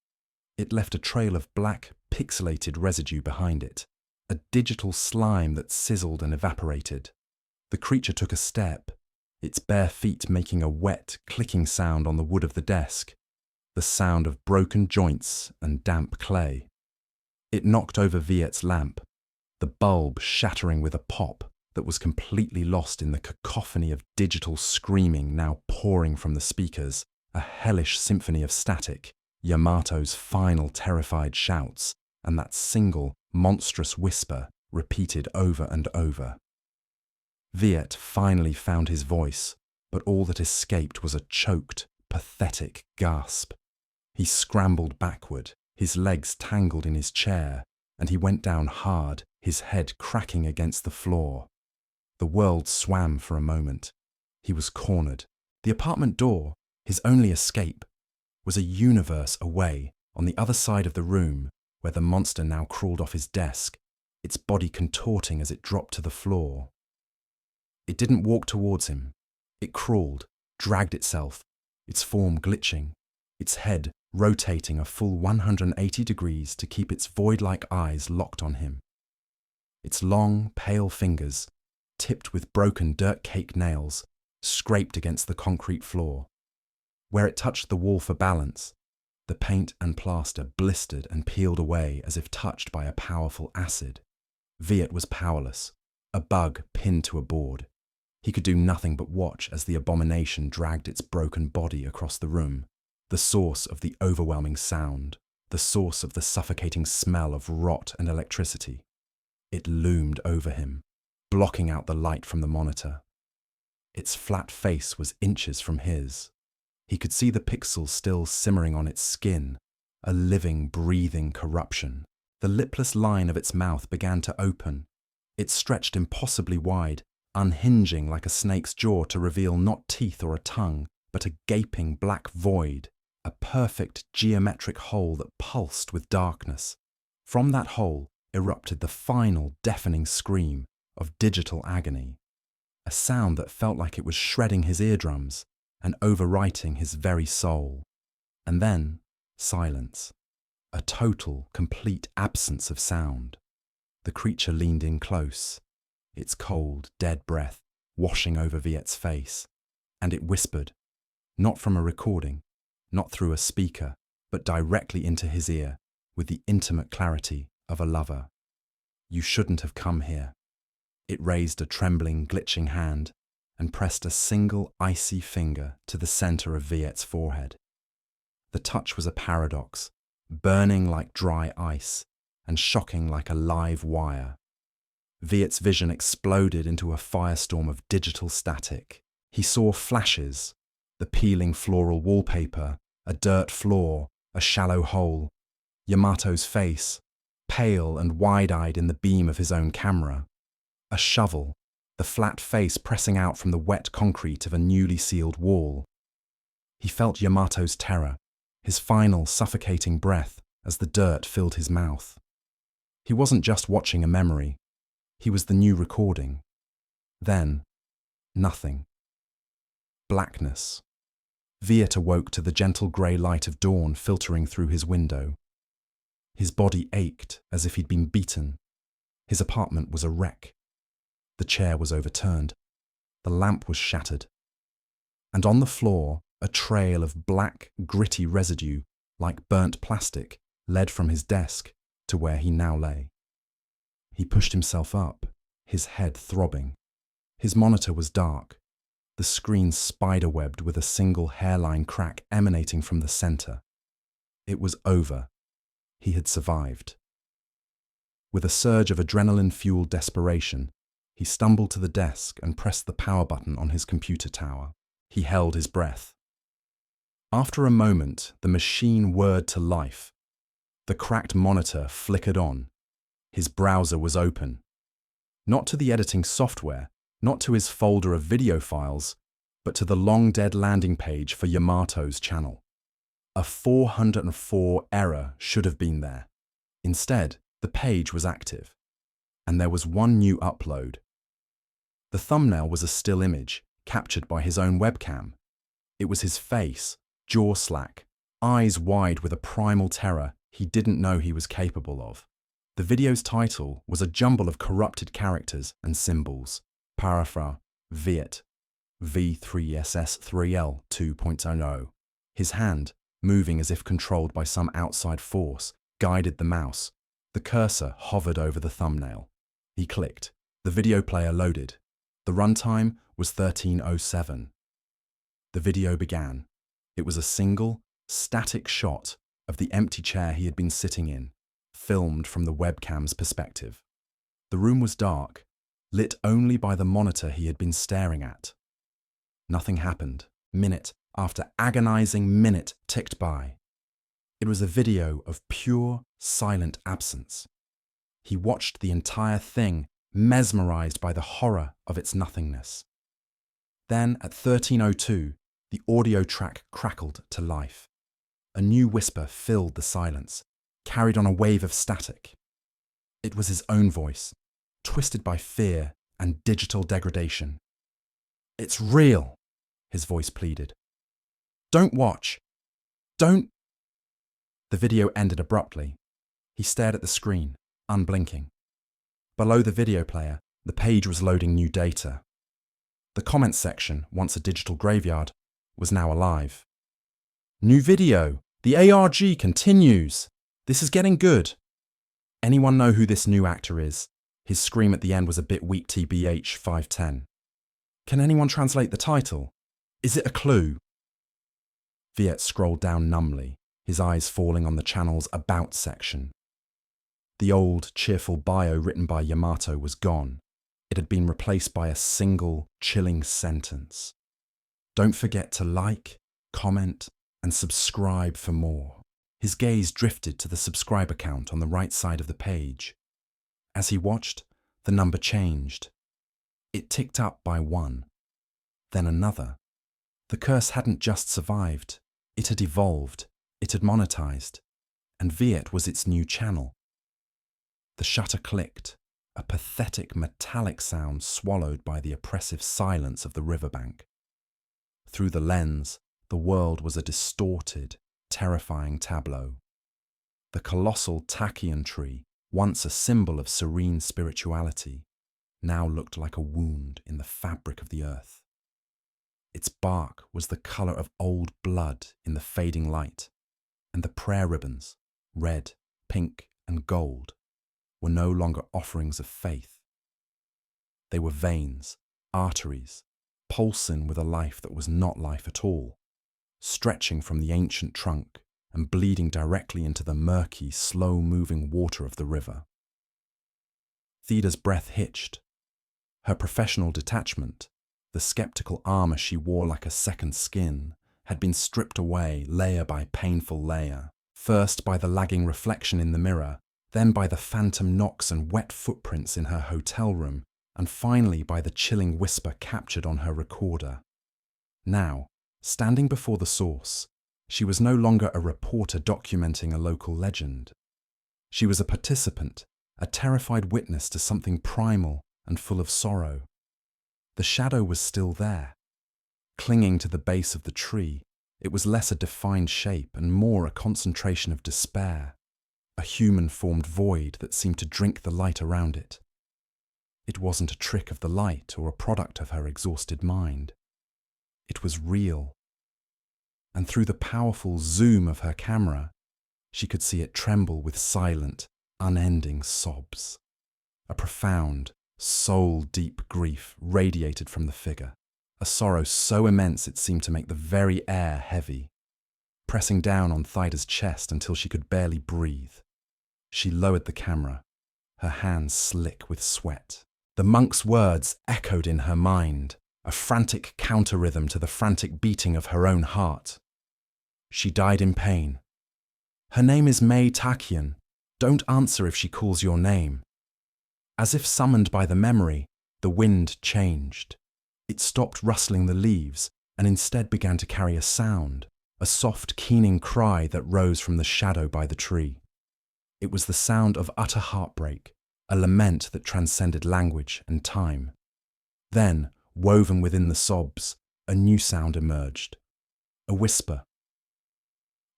It left a trail of black, pixelated residue behind it, a digital slime that sizzled and evaporated. The creature took a step, its bare feet making a wet, clicking sound on the wood of the desk, the sound of broken joints and damp clay. It knocked over Viet's lamp, the bulb shattering with a pop that was completely lost in the cacophony of digital screaming now pouring from the speakers, a hellish symphony of static, Yamato's final terrified shouts, and that single, monstrous whisper repeated over and over. Viet finally found his voice, but all that escaped was a choked, pathetic gasp. He scrambled backward, his legs tangled in his chair, and he went down hard, his head cracking against the floor. The world swam for a moment. He was cornered. The apartment door, his only escape, was a universe away, on the other side of the room, where the monster now crawled off his desk, its body contorting as it dropped to the floor. It didn't walk towards him. It crawled, dragged itself, its form glitching, its head rotating a full 180 degrees to keep its void-like eyes locked on him. Its long, pale fingers, tipped with broken dirt-caked nails, scraped against the concrete floor. Where it touched the wall for balance, the paint and plaster blistered and peeled away as if touched by a powerful acid. Viet was powerless, a bug pinned to a board. He could do nothing but watch as the abomination dragged its broken body across the room, the source of the overwhelming sound, the source of the suffocating smell of rot and electricity. It loomed over him, blocking out the light from the monitor. Its flat face was inches from his. He could see the pixels still simmering on its skin, a living, breathing corruption. The lipless line of its mouth began to open. It stretched impossibly wide, unhinging like a snake's jaw to reveal not teeth or a tongue, but a gaping black void, a perfect geometric hole that pulsed with darkness. From that hole erupted the final deafening scream of digital agony, a sound that felt like it was shredding his eardrums and overwriting his very soul. And then silence, a total, complete absence of sound. The creature leaned in close, its cold, dead breath washing over Viet's face, and it whispered, not from a recording, not through a speaker, but directly into his ear, with the intimate clarity of a lover. "You shouldn't have come here." It raised a trembling, glitching hand and pressed a single icy finger to the center of Viet's forehead. The touch was a paradox, burning like dry ice and shocking like a live wire. Viet's vision exploded into a firestorm of digital static. He saw flashes, the peeling floral wallpaper, a dirt floor, a shallow hole, Yamato's face, pale and wide-eyed in the beam of his own camera, a shovel, the flat face pressing out from the wet concrete of a newly sealed wall. He felt Yamato's terror, his final suffocating breath as the dirt filled his mouth. He wasn't just watching a memory, he was the new recording. Then, nothing. Blackness. Viet awoke to the gentle grey light of dawn filtering through his window. His body ached as if he'd been beaten. His apartment was a wreck. The chair was overturned. The lamp was shattered. And on the floor, a trail of black, gritty residue, like burnt plastic, led from his desk to where he now lay. He pushed himself up, his head throbbing. His monitor was dark, the screen spiderwebbed with a single hairline crack emanating from the center. It was over. He had survived. With a surge of adrenaline-fueled desperation, he stumbled to the desk and pressed the power button on his computer tower. He held his breath. After a moment, the machine whirred to life. The cracked monitor flickered on. His browser was open. Not to the editing software, not to his folder of video files, but to the long-dead landing page for Yamato's channel. A 404 error should have been there. Instead, the page was active, and there was one new upload. The thumbnail was a still image, captured by his own webcam. It was his face, jaw slack, eyes wide with a primal terror he didn't know he was capable of. The video's title was a jumble of corrupted characters and symbols. Paraphrase, Viet, V3SS3L 2.0. His hand, moving as if controlled by some outside force, guided the mouse. The cursor hovered over the thumbnail. He clicked. The video player loaded. The runtime was 13:07. The video began. It was a single, static shot of the empty chair he had been sitting in, filmed from the webcam's perspective. The room was dark, lit only by the monitor he had been staring at. Nothing happened. Minute after agonizing minute ticked by. It was a video of pure, silent absence. He watched the entire thing, mesmerized by the horror of its nothingness. Then, at 13:02, the audio track crackled to life. A new whisper filled the silence, carried on a wave of static. It was his own voice, twisted by fear and digital degradation. "It's real," his voice pleaded. "Don't watch. Don't." The video ended abruptly. He stared at the screen, unblinking. Below the video player, the page was loading new data. The comments section, once a digital graveyard, was now alive. "New video! The ARG continues! This is getting good!" Anyone know who this new actor is? His scream at the end was a bit weak, TBH 510. Can anyone translate the title? Is it a clue? Viet scrolled down numbly, his eyes falling on the channel's About section. The old, cheerful bio written by Yamato was gone. It had been replaced by a single, chilling sentence. "Don't forget to like, comment, and subscribe for more." His gaze drifted to the subscriber count on the right side of the page. As he watched, the number changed. It ticked up by 1, then another. The curse hadn't just survived, it had evolved, it had monetized, and Viet was its new channel. The shutter clicked, a pathetic metallic sound swallowed by the oppressive silence of the riverbank. Through the lens, the world was a distorted, terrifying tableau. The colossal tachyon tree, once a symbol of serene spirituality, now looked like a wound in the fabric of the earth. Its bark was the colour of old blood in the fading light, and the prayer ribbons, red, pink, and gold, were no longer offerings of faith. They were veins, arteries, pulsing with a life that was not life at all, stretching from the ancient trunk and bleeding directly into the murky, slow-moving water of the river. Theda's breath hitched. Her professional detachment, the skeptical armour she wore like a second skin, had been stripped away layer by painful layer, first by the lagging reflection in the mirror, then by the phantom knocks and wet footprints in her hotel room, and finally by the chilling whisper captured on her recorder. Now, standing before the source, she was no longer a reporter documenting a local legend. She was a participant, a terrified witness to something primal and full of sorrow. The shadow was still there. Clinging to the base of the tree, it was less a defined shape and more a concentration of despair, a human-formed void that seemed to drink the light around it. It wasn't a trick of the light or a product of her exhausted mind. It was real. And through the powerful zoom of her camera, she could see it tremble with silent, unending sobs. A profound, soul-deep grief radiated from the figure, a sorrow so immense it seemed to make the very air heavy, pressing down on Thida's chest until she could barely breathe. She lowered the camera, her hands slick with sweat. The monk's words echoed in her mind, a frantic counter-rhythm to the frantic beating of her own heart. She died in pain. Her name is May Tachyon. Don't answer if she calls your name. As if summoned by the memory, the wind changed. It stopped rustling the leaves and instead began to carry a sound, a soft, keening cry that rose from the shadow by the tree. It was the sound of utter heartbreak, a lament that transcended language and time. Then, woven within the sobs, a new sound emerged, a whisper.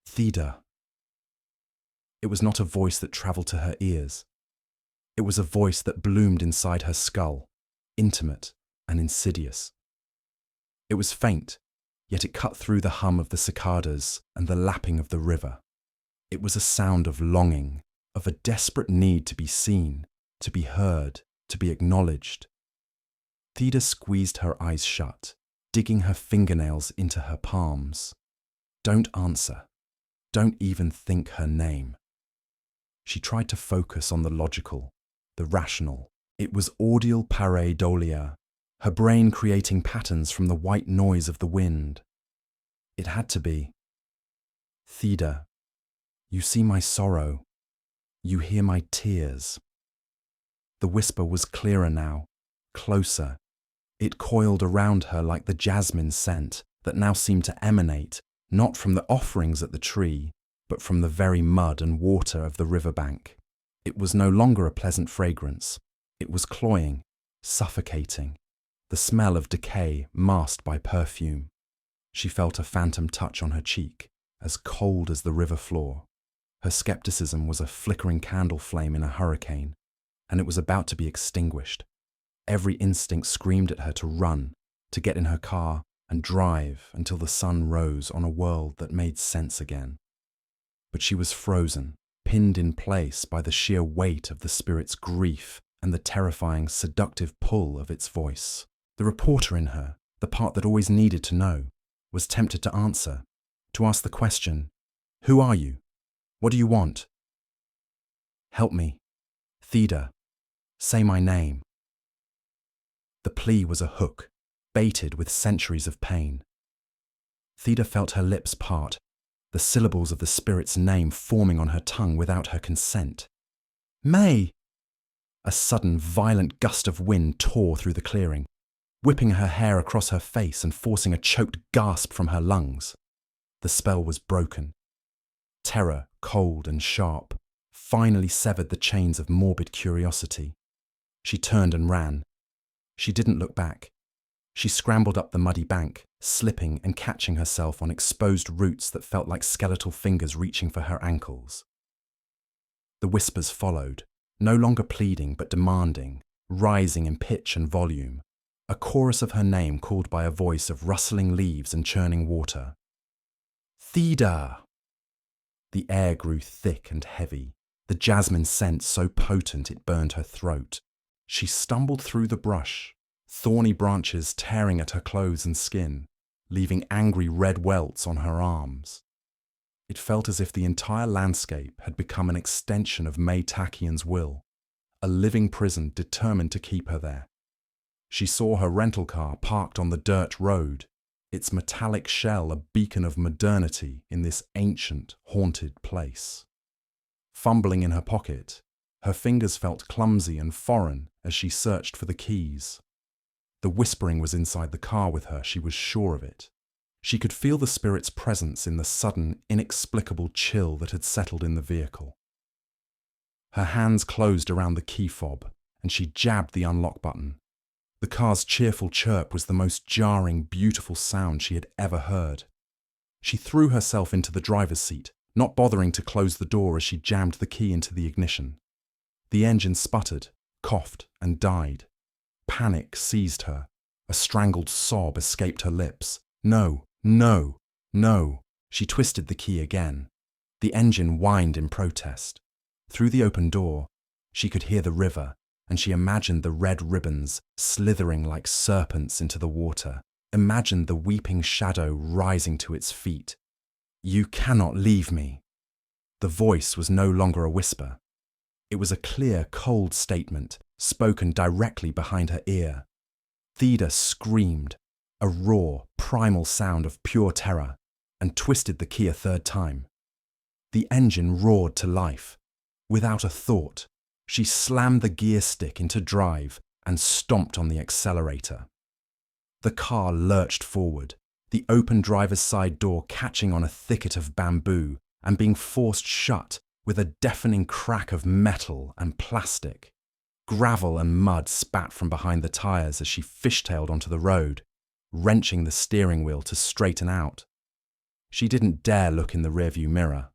Theda. It was not a voice that travelled to her ears. It was a voice that bloomed inside her skull, intimate and insidious. It was faint, yet it cut through the hum of the cicadas and the lapping of the river. It was a sound of longing, of a desperate need to be seen, to be heard, to be acknowledged. Theda squeezed her eyes shut, digging her fingernails into her palms. Don't answer. Don't even think her name. She tried to focus on the logical, the rational. It was audial pareidolia, her brain creating patterns from the white noise of the wind. It had to be. Theda, you see my sorrow. You hear my tears. The whisper was clearer now, closer. It coiled around her like the jasmine scent that now seemed to emanate, not from the offerings at the tree, but from the very mud and water of the riverbank. It was no longer a pleasant fragrance. It was cloying, suffocating, the smell of decay masked by perfume. She felt a phantom touch on her cheek, as cold as the river floor. Her skepticism was a flickering candle flame in a hurricane, and it was about to be extinguished. Every instinct screamed at her to run, to get in her car and drive until the sun rose on a world that made sense again. But she was frozen, pinned in place by the sheer weight of the spirit's grief and the terrifying, seductive pull of its voice. The reporter in her, the part that always needed to know, was tempted to answer, to ask the question, "Who are you? What do you want?" "Help me. Theda. Say my name." The plea was a hook, baited with centuries of pain. Theda felt her lips part, the syllables of the spirit's name forming on her tongue without her consent. "May!" A sudden, violent gust of wind tore through the clearing, whipping her hair across her face and forcing a choked gasp from her lungs. The spell was broken. Terror, cold and sharp, finally severed the chains of morbid curiosity. She turned and ran. She didn't look back. She scrambled up the muddy bank, slipping and catching herself on exposed roots that felt like skeletal fingers reaching for her ankles. The whispers followed, no longer pleading but demanding, rising in pitch and volume, a chorus of her name called by a voice of rustling leaves and churning water. "Theda!" The air grew thick and heavy, the jasmine scent so potent it burned her throat. She stumbled through the brush, thorny branches tearing at her clothes and skin, leaving angry red welts on her arms. It felt as if the entire landscape had become an extension of May Takian's will, a living prison determined to keep her there. She saw her rental car parked on the dirt road, its metallic shell a beacon of modernity in this ancient, haunted place. Fumbling in her pocket, her fingers felt clumsy and foreign as she searched for the keys. The whispering was inside the car with her, she was sure of it. She could feel the spirit's presence in the sudden, inexplicable chill that had settled in the vehicle. Her hands closed around the key fob, and she jabbed the unlock button. The car's cheerful chirp was the most jarring, beautiful sound she had ever heard. She threw herself into the driver's seat, not bothering to close the door as she jammed the key into the ignition. The engine sputtered, coughed, and died. Panic seized her. A strangled sob escaped her lips. No, no, no. She twisted the key again. The engine whined in protest. Through the open door, she could hear the river, and she imagined the red ribbons slithering like serpents into the water, imagined the weeping shadow rising to its feet. "You cannot leave me." The voice was no longer a whisper. It was a clear, cold statement, spoken directly behind her ear. Theda screamed, a raw, primal sound of pure terror, and twisted the key a third time. The engine roared to life. Without a thought, she slammed the gear stick into drive and stomped on the accelerator. The car lurched forward, the open driver's side door catching on a thicket of bamboo and being forced shut with a deafening crack of metal and plastic. Gravel and mud spat from behind the tires as she fishtailed onto the road, wrenching the steering wheel to straighten out. She didn't dare look in the rearview mirror.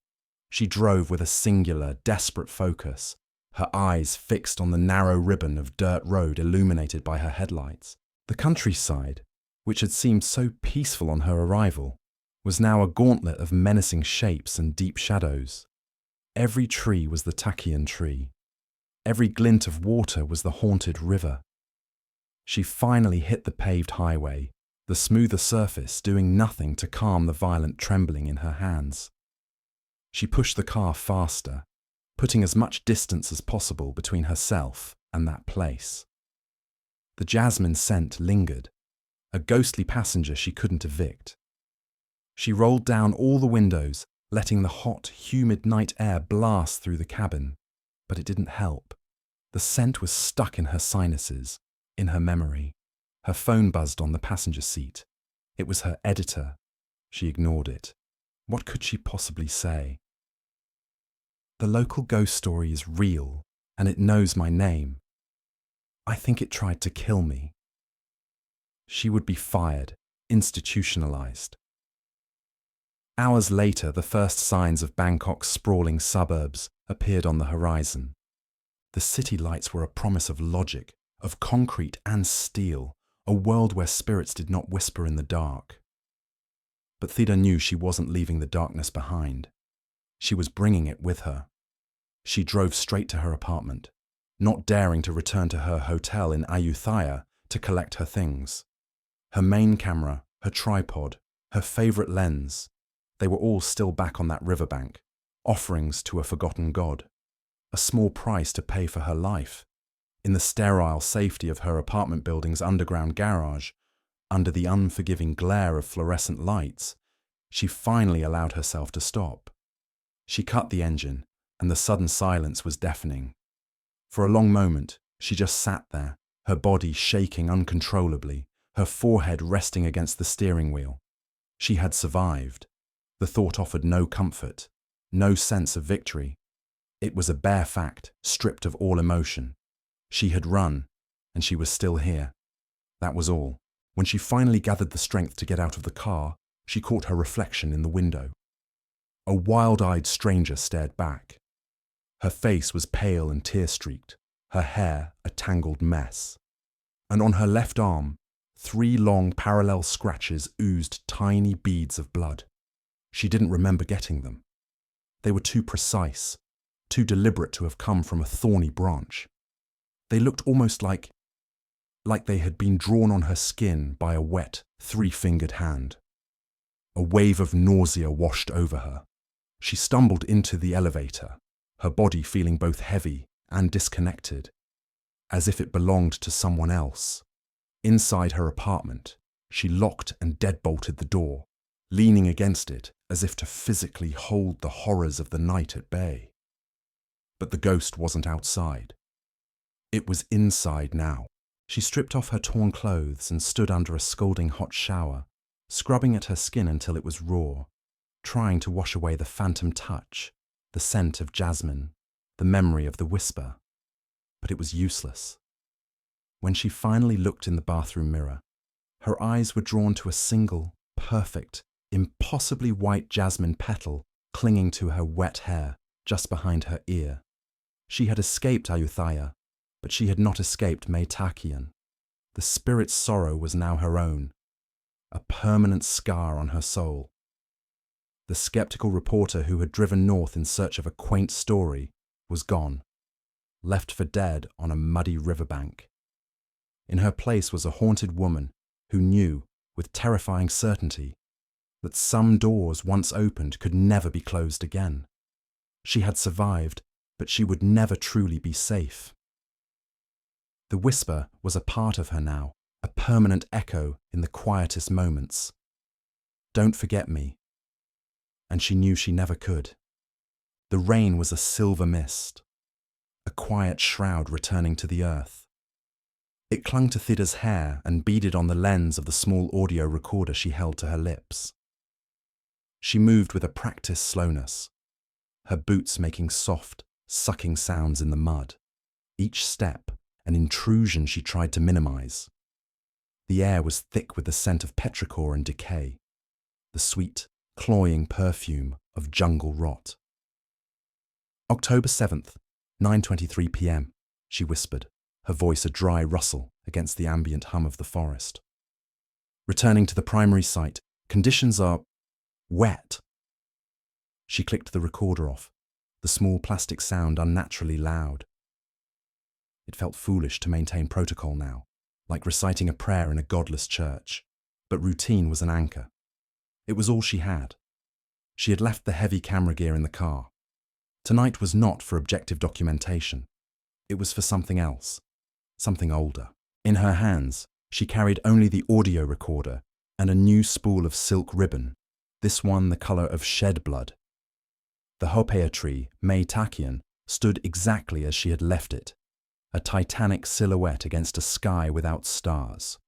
She drove with a singular, desperate focus, her eyes fixed on the narrow ribbon of dirt road illuminated by her headlights. The countryside, which had seemed so peaceful on her arrival, was now a gauntlet of menacing shapes and deep shadows. Every tree was the Takian tree. Every glint of water was the haunted river. She finally hit the paved highway, the smoother surface doing nothing to calm the violent trembling in her hands. She pushed the car faster, putting as much distance as possible between herself and that place. The jasmine scent lingered, a ghostly passenger she couldn't evict. She rolled down all the windows, letting the hot, humid night air blast through the cabin, but it didn't help. The scent was stuck in her sinuses, in her memory. Her phone buzzed on the passenger seat. It was her editor. She ignored it. What could she possibly say? The local ghost story is real, and it knows my name. I think it tried to kill me. She would be fired, institutionalized. Hours later, the first signs of Bangkok's sprawling suburbs appeared on the horizon. The city lights were a promise of logic, of concrete and steel, a world where spirits did not whisper in the dark. But Theda knew she wasn't leaving the darkness behind. She was bringing it with her. She drove straight to her apartment, not daring to return to her hotel in Ayutthaya to collect her things. Her main camera, her tripod, her favorite lens, they were all still back on that riverbank, offerings to a forgotten god. A small price to pay for her life. In the sterile safety of her apartment building's underground garage, under the unforgiving glare of fluorescent lights, she finally allowed herself to stop. She cut the engine, and the sudden silence was deafening. For a long moment, she just sat there, her body shaking uncontrollably, her forehead resting against the steering wheel. She had survived. The thought offered no comfort, no sense of victory. It was a bare fact, stripped of all emotion. She had run, and she was still here. That was all. When she finally gathered the strength to get out of the car, she caught her reflection in the window. A wild-eyed stranger stared back. Her face was pale and tear-streaked, her hair a tangled mess. And on her left arm, 3 long parallel scratches oozed tiny beads of blood. She didn't remember getting them. They were too precise, too deliberate to have come from a thorny branch. They looked almost like they had been drawn on her skin by a wet, 3-fingered hand. A wave of nausea washed over her. She stumbled into the elevator, her body feeling both heavy and disconnected, as if it belonged to someone else. Inside her apartment, she locked and deadbolted the door, leaning against it as if to physically hold the horrors of the night at bay. But the ghost wasn't outside. It was inside now. She stripped off her torn clothes and stood under a scalding hot shower, scrubbing at her skin until it was raw, trying to wash away the phantom touch, the scent of jasmine, the memory of the whisper. But it was useless. When she finally looked in the bathroom mirror, her eyes were drawn to a single, perfect, impossibly white jasmine petal clinging to her wet hair just behind her ear. She had escaped Ayutthaya, but she had not escaped Meitakian. The spirit's sorrow was now her own, a permanent scar on her soul. The skeptical reporter who had driven north in search of a quaint story was gone, left for dead on a muddy riverbank. In her place was a haunted woman who knew, with terrifying certainty, that some doors once opened could never be closed again. She had survived, but she would never truly be safe. The whisper was a part of her now, a permanent echo in the quietest moments. Don't forget me. And she knew she never could. The rain was a silver mist, a quiet shroud returning to the earth. It clung to Theda's hair and beaded on the lens of the small audio recorder she held to her lips. She moved with a practiced slowness, her boots making soft, sucking sounds in the mud, each step an intrusion she tried to minimize. The air was thick with the scent of petrichor and decay, the sweet, cloying perfume of jungle rot. October 7th, 9:23 p.m., she whispered, her voice a dry rustle against the ambient hum of the forest. Returning to the primary site, conditions are wet. She clicked the recorder off, the small plastic sound unnaturally loud. It felt foolish to maintain protocol now, like reciting a prayer in a godless church, but routine was an anchor. It was all she had. She had left the heavy camera gear in the car. Tonight was not for objective documentation. It was for something else, something older. In her hands, she carried only the audio recorder and a new spool of silk ribbon, this one the colour of shed blood. The hopea tree, Meitakian, stood exactly as she had left it, a titanic silhouette against a sky without stars.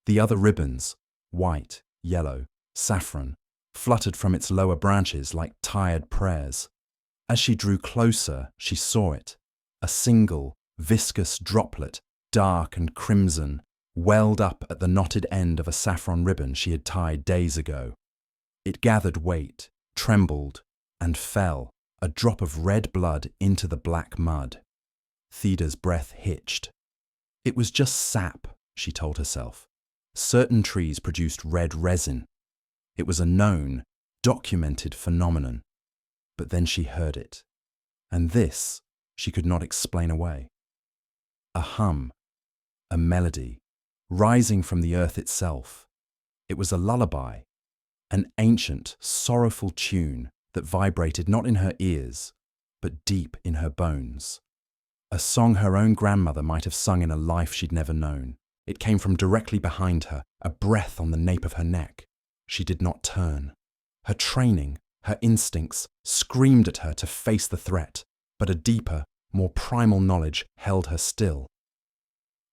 The other ribbons, white, yellow, saffron, fluttered from its lower branches like tired prayers. As she drew closer, she saw it. A single, viscous droplet, dark and crimson, welled up at the knotted end of a saffron ribbon she had tied days ago. It gathered weight, trembled, and fell, a drop of red blood into the black mud. Theda's breath hitched. It was just sap, she told herself. Certain trees produced red resin. It was a known, documented phenomenon. But then she heard it. And this she could not explain away. A hum, a melody, rising from the earth itself. It was a lullaby, an ancient, sorrowful tune that vibrated not in her ears, but deep in her bones. A song her own grandmother might have sung in a life she'd never known. It came from directly behind her, a breath on the nape of her neck. She did not turn. Her training, her instincts, screamed at her to face the threat, but a deeper, more primal knowledge held her still.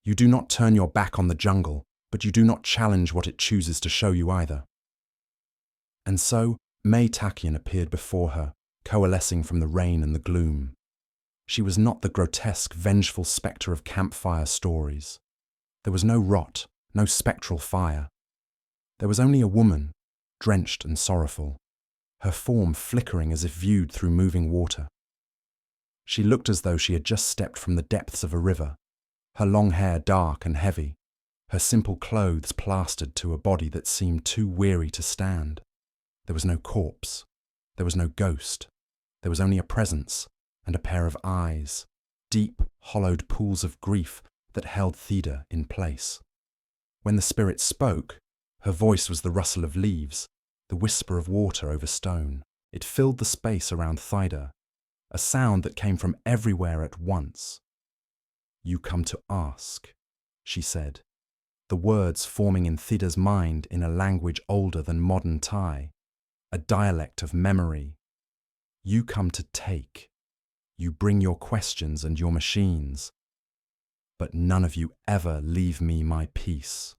You do not turn your back on the jungle, but you do not challenge what it chooses to show you either. And so, May Takian appeared before her, coalescing from the rain and the gloom. She was not the grotesque, vengeful spectre of campfire stories. There was no rot, no spectral fire. There was only a woman, drenched and sorrowful, her form flickering as if viewed through moving water. She looked as though she had just stepped from the depths of a river, her long hair dark and heavy, her simple clothes plastered to a body that seemed too weary to stand. There was no corpse, there was no ghost, there was only a presence and a pair of eyes, deep, hollowed pools of grief that held Theda in place. When the spirit spoke, her voice was the rustle of leaves, the whisper of water over stone. It filled the space around Theda, a sound that came from everywhere at once. "You come to ask," she said, the words forming in Theda's mind in a language older than modern Thai, a dialect of memory. "You come to take. You bring your questions and your machines. But none of you ever leave me my peace."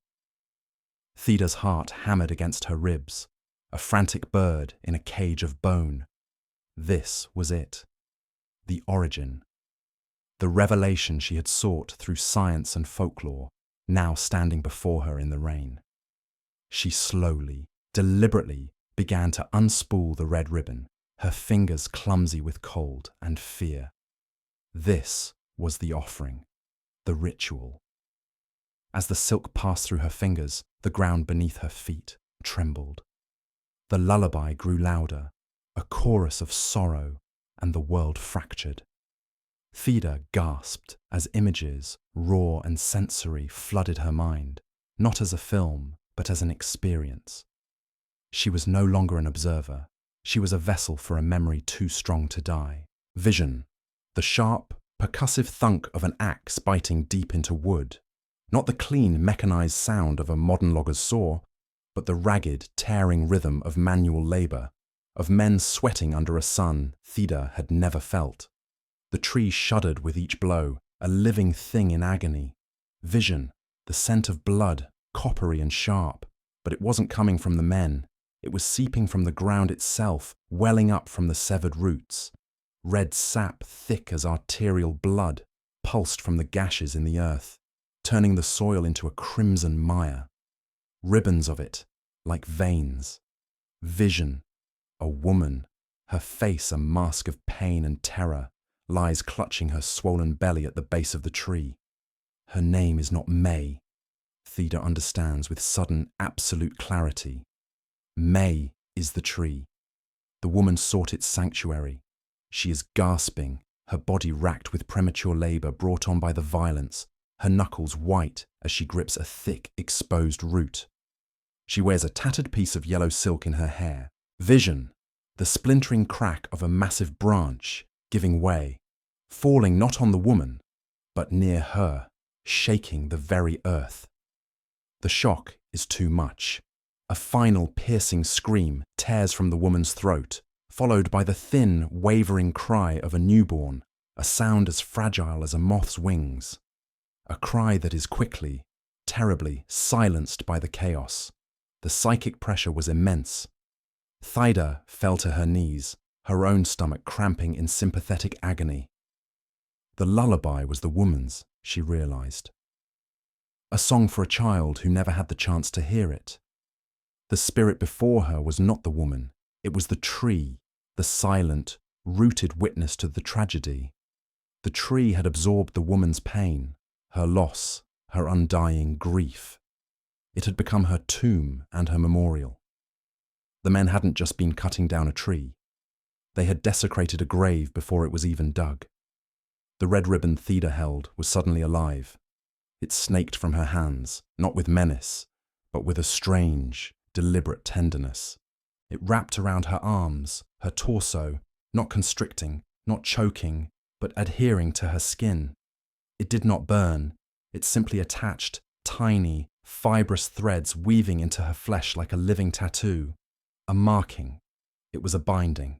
Theda's heart hammered against her ribs, a frantic bird in a cage of bone. This was it. The origin. The revelation she had sought through science and folklore, now standing before her in the rain. She slowly, deliberately began to unspool the red ribbon, her fingers clumsy with cold and fear. This was the offering, the ritual. As the silk passed through her fingers, the ground beneath her feet trembled. The lullaby grew louder, a chorus of sorrow, and the world fractured. Theda gasped as images, raw and sensory, flooded her mind, not as a film, but as an experience. She was no longer an observer. She was a vessel for a memory too strong to die. Vision, the sharp, percussive thunk of an axe biting deep into wood. Not the clean, mechanized sound of a modern logger's saw, but the ragged, tearing rhythm of manual labor, of men sweating under a sun Theda had never felt. The tree shuddered with each blow, a living thing in agony. Vision, the scent of blood, coppery and sharp, but it wasn't coming from the men. It was seeping from the ground itself, welling up from the severed roots. Red sap thick as arterial blood pulsed from the gashes in the earth, turning the soil into a crimson mire. Ribbons of it, like veins. Vision, a woman, her face a mask of pain and terror, lies clutching her swollen belly at the base of the tree. Her name is not May, Theda understands with sudden, absolute clarity. May is the tree. The woman sought its sanctuary. She is gasping, her body racked with premature labor brought on by the violence, her knuckles white as she grips a thick, exposed root. She wears a tattered piece of yellow silk in her hair. Vision, the splintering crack of a massive branch, giving way, falling not on the woman, but near her, shaking the very earth. The shock is too much. A final piercing scream tears from the woman's throat, followed by the thin, wavering cry of a newborn, a sound as fragile as a moth's wings. A cry that is quickly, terribly silenced by the chaos. The psychic pressure was immense. Theda fell to her knees, her own stomach cramping in sympathetic agony. The lullaby was the woman's, she realized. A song for a child who never had the chance to hear it. The spirit before her was not the woman, it was the tree, the silent, rooted witness to the tragedy. The tree had absorbed the woman's pain, her loss, her undying grief. It had become her tomb and her memorial. The men hadn't just been cutting down a tree. They had desecrated a grave before it was even dug. The red ribbon Theda held was suddenly alive. It snaked from her hands, not with menace, but with a strange, deliberate tenderness. It wrapped around her arms, her torso, not constricting, not choking, but adhering to her skin. It did not burn. It simply attached tiny, fibrous threads weaving into her flesh like a living tattoo. A marking. It was a binding.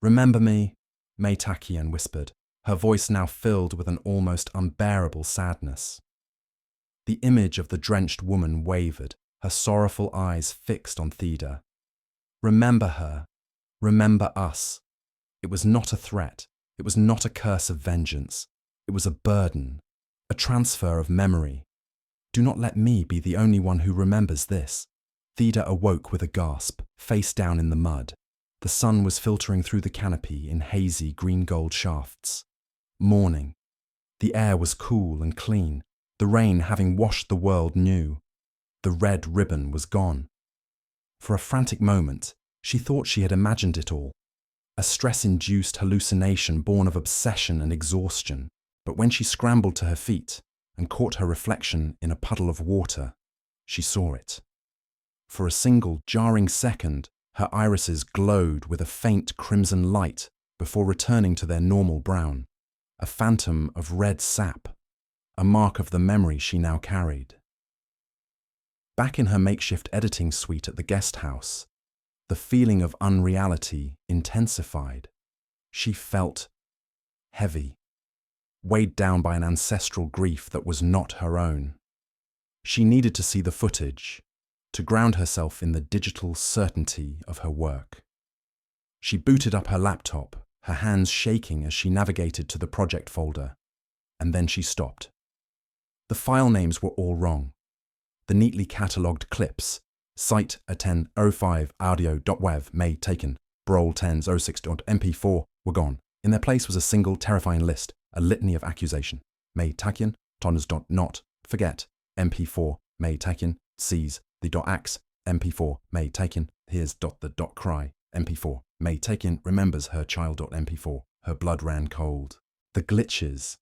"Remember me," May Takian whispered, her voice now filled with an almost unbearable sadness. The image of the drenched woman wavered, her sorrowful eyes fixed on Theda. Remember her. Remember us. It was not a threat. It was not a curse of vengeance. It was a burden, a transfer of memory. Do not let me be the only one who remembers this. Theda awoke with a gasp, face down in the mud. The sun was filtering through the canopy in hazy green-gold shafts. Morning. The air was cool and clean, the rain having washed the world new. The red ribbon was gone. For a frantic moment, she thought she had imagined it all, a stress-induced hallucination born of obsession and exhaustion. But when she scrambled to her feet and caught her reflection in a puddle of water, she saw it. For a single jarring second, her irises glowed with a faint crimson light before returning to their normal brown, a phantom of red sap, a mark of the memory she now carried. Back in her makeshift editing suite at the guest house, the feeling of unreality intensified. She felt heavy, weighed down by an ancestral grief that was not her own. She needed to see the footage, to ground herself in the digital certainty of her work. She booted up her laptop, her hands shaking as she navigated to the project folder, and then she stopped. The file names were all wrong. The neatly catalogued clips, site a 10.05 audio.wav may taken, brol 10.06.mp4 were gone. In their place was a single terrifying list, a litany of accusation. May taken, toners.not, forget, mp4, may taken, seize, the .ax, mp4, may taken, here's the cry, mp4, may taken, remembers her child.mp4, her blood ran cold. The glitches,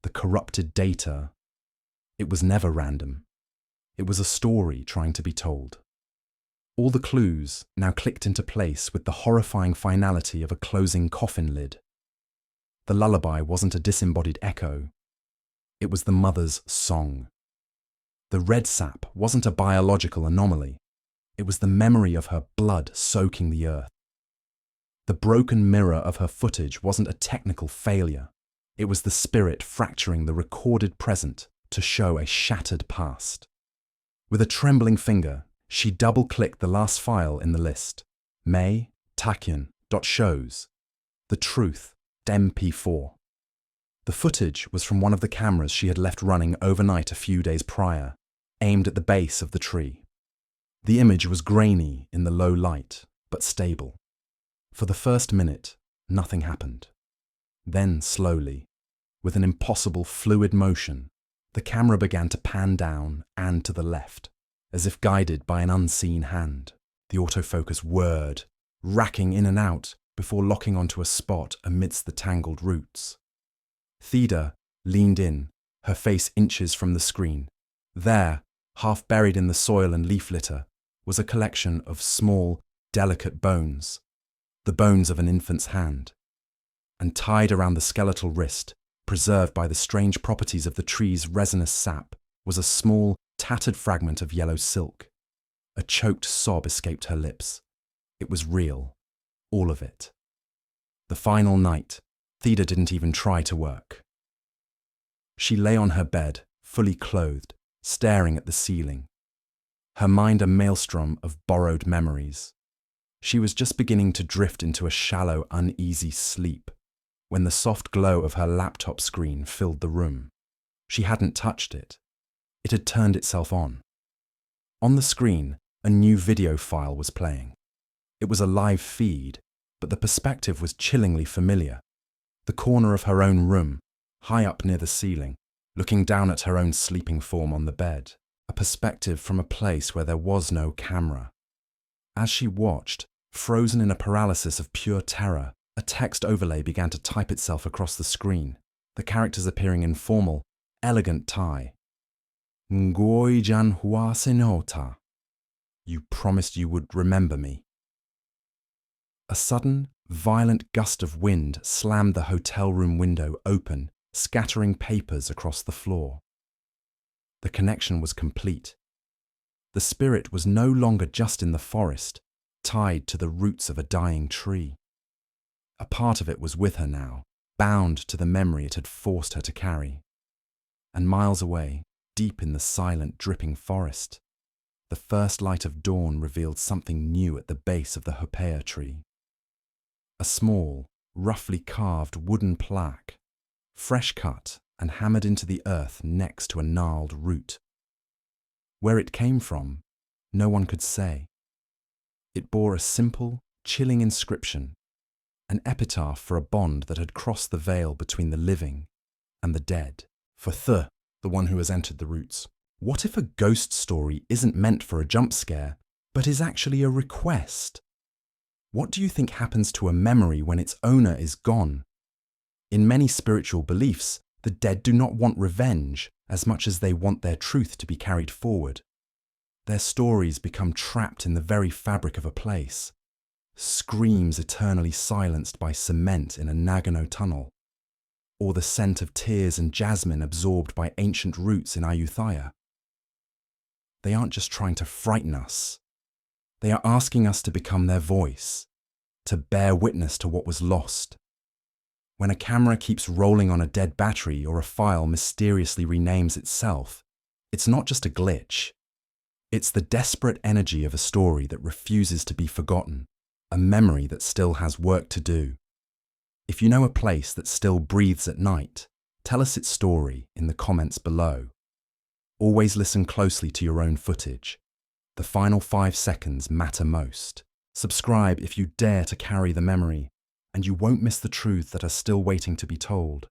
the corrupted data. It was never random. It was a story trying to be told. All the clues now clicked into place with the horrifying finality of a closing coffin lid. The lullaby wasn't a disembodied echo. It was the mother's song. The red sap wasn't a biological anomaly. It was the memory of her blood soaking the earth. The broken mirror of her footage wasn't a technical failure. It was the spirit fracturing the recorded present to show a shattered past. With a trembling finger, she double-clicked the last file in the list, May Takian.shows. The truth, MP4. The footage was from one of the cameras she had left running overnight a few days prior, aimed at the base of the tree. The image was grainy in the low light, but stable. For the first minute, nothing happened. Then, slowly, with an impossible fluid motion, the camera began to pan down and to the left, as if guided by an unseen hand. The autofocus whirred, racking in and out before locking onto a spot amidst the tangled roots. Theda leaned in, her face inches from the screen. There, half buried in the soil and leaf litter, was a collection of small, delicate bones, the bones of an infant's hand. And tied around the skeletal wrist, preserved by the strange properties of the tree's resinous sap, was a small, tattered fragment of yellow silk. A choked sob escaped her lips. It was real. All of it. The final night, Theda didn't even try to work. She lay on her bed, fully clothed, staring at the ceiling. Her mind a maelstrom of borrowed memories. She was just beginning to drift into a shallow, uneasy sleep when the soft glow of her laptop screen filled the room. She hadn't touched it. It had turned itself on. On the screen, a new video file was playing. It was a live feed, but the perspective was chillingly familiar. The corner of her own room, high up near the ceiling, looking down at her own sleeping form on the bed. A perspective from a place where there was no camera. As she watched, frozen in a paralysis of pure terror, a text overlay began to type itself across the screen, the characters appearing in formal, elegant Thai. Ngoi jan hua senota. You promised you would remember me. A sudden, violent gust of wind slammed the hotel room window open, scattering papers across the floor. The connection was complete. The spirit was no longer just in the forest, tied to the roots of a dying tree. A part of it was with her now, bound to the memory it had forced her to carry. And miles away, deep in the silent, dripping forest, the first light of dawn revealed something new at the base of the hopea tree. A small, roughly carved wooden plaque, fresh cut and hammered into the earth next to a gnarled root. Where it came from, no one could say. It bore a simple, chilling inscription, an epitaph for a bond that had crossed the veil between the living and the dead. For the one who has entered the roots. What if a ghost story isn't meant for a jump scare, but is actually a request? What do you think happens to a memory when its owner is gone? In many spiritual beliefs, the dead do not want revenge as much as they want their truth to be carried forward. Their stories become trapped in the very fabric of a place, screams eternally silenced by cement in a Nagano tunnel, or the scent of tears and jasmine absorbed by ancient roots in Ayutthaya. They aren't just trying to frighten us. They are asking us to become their voice, to bear witness to what was lost. When a camera keeps rolling on a dead battery or a file mysteriously renames itself, it's not just a glitch. It's the desperate energy of a story that refuses to be forgotten, a memory that still has work to do. If you know a place that still breathes at night, tell us its story in the comments below. Always listen closely to your own footage. The final 5 seconds matter most. Subscribe if you dare to carry the memory, and you won't miss the truths that are still waiting to be told.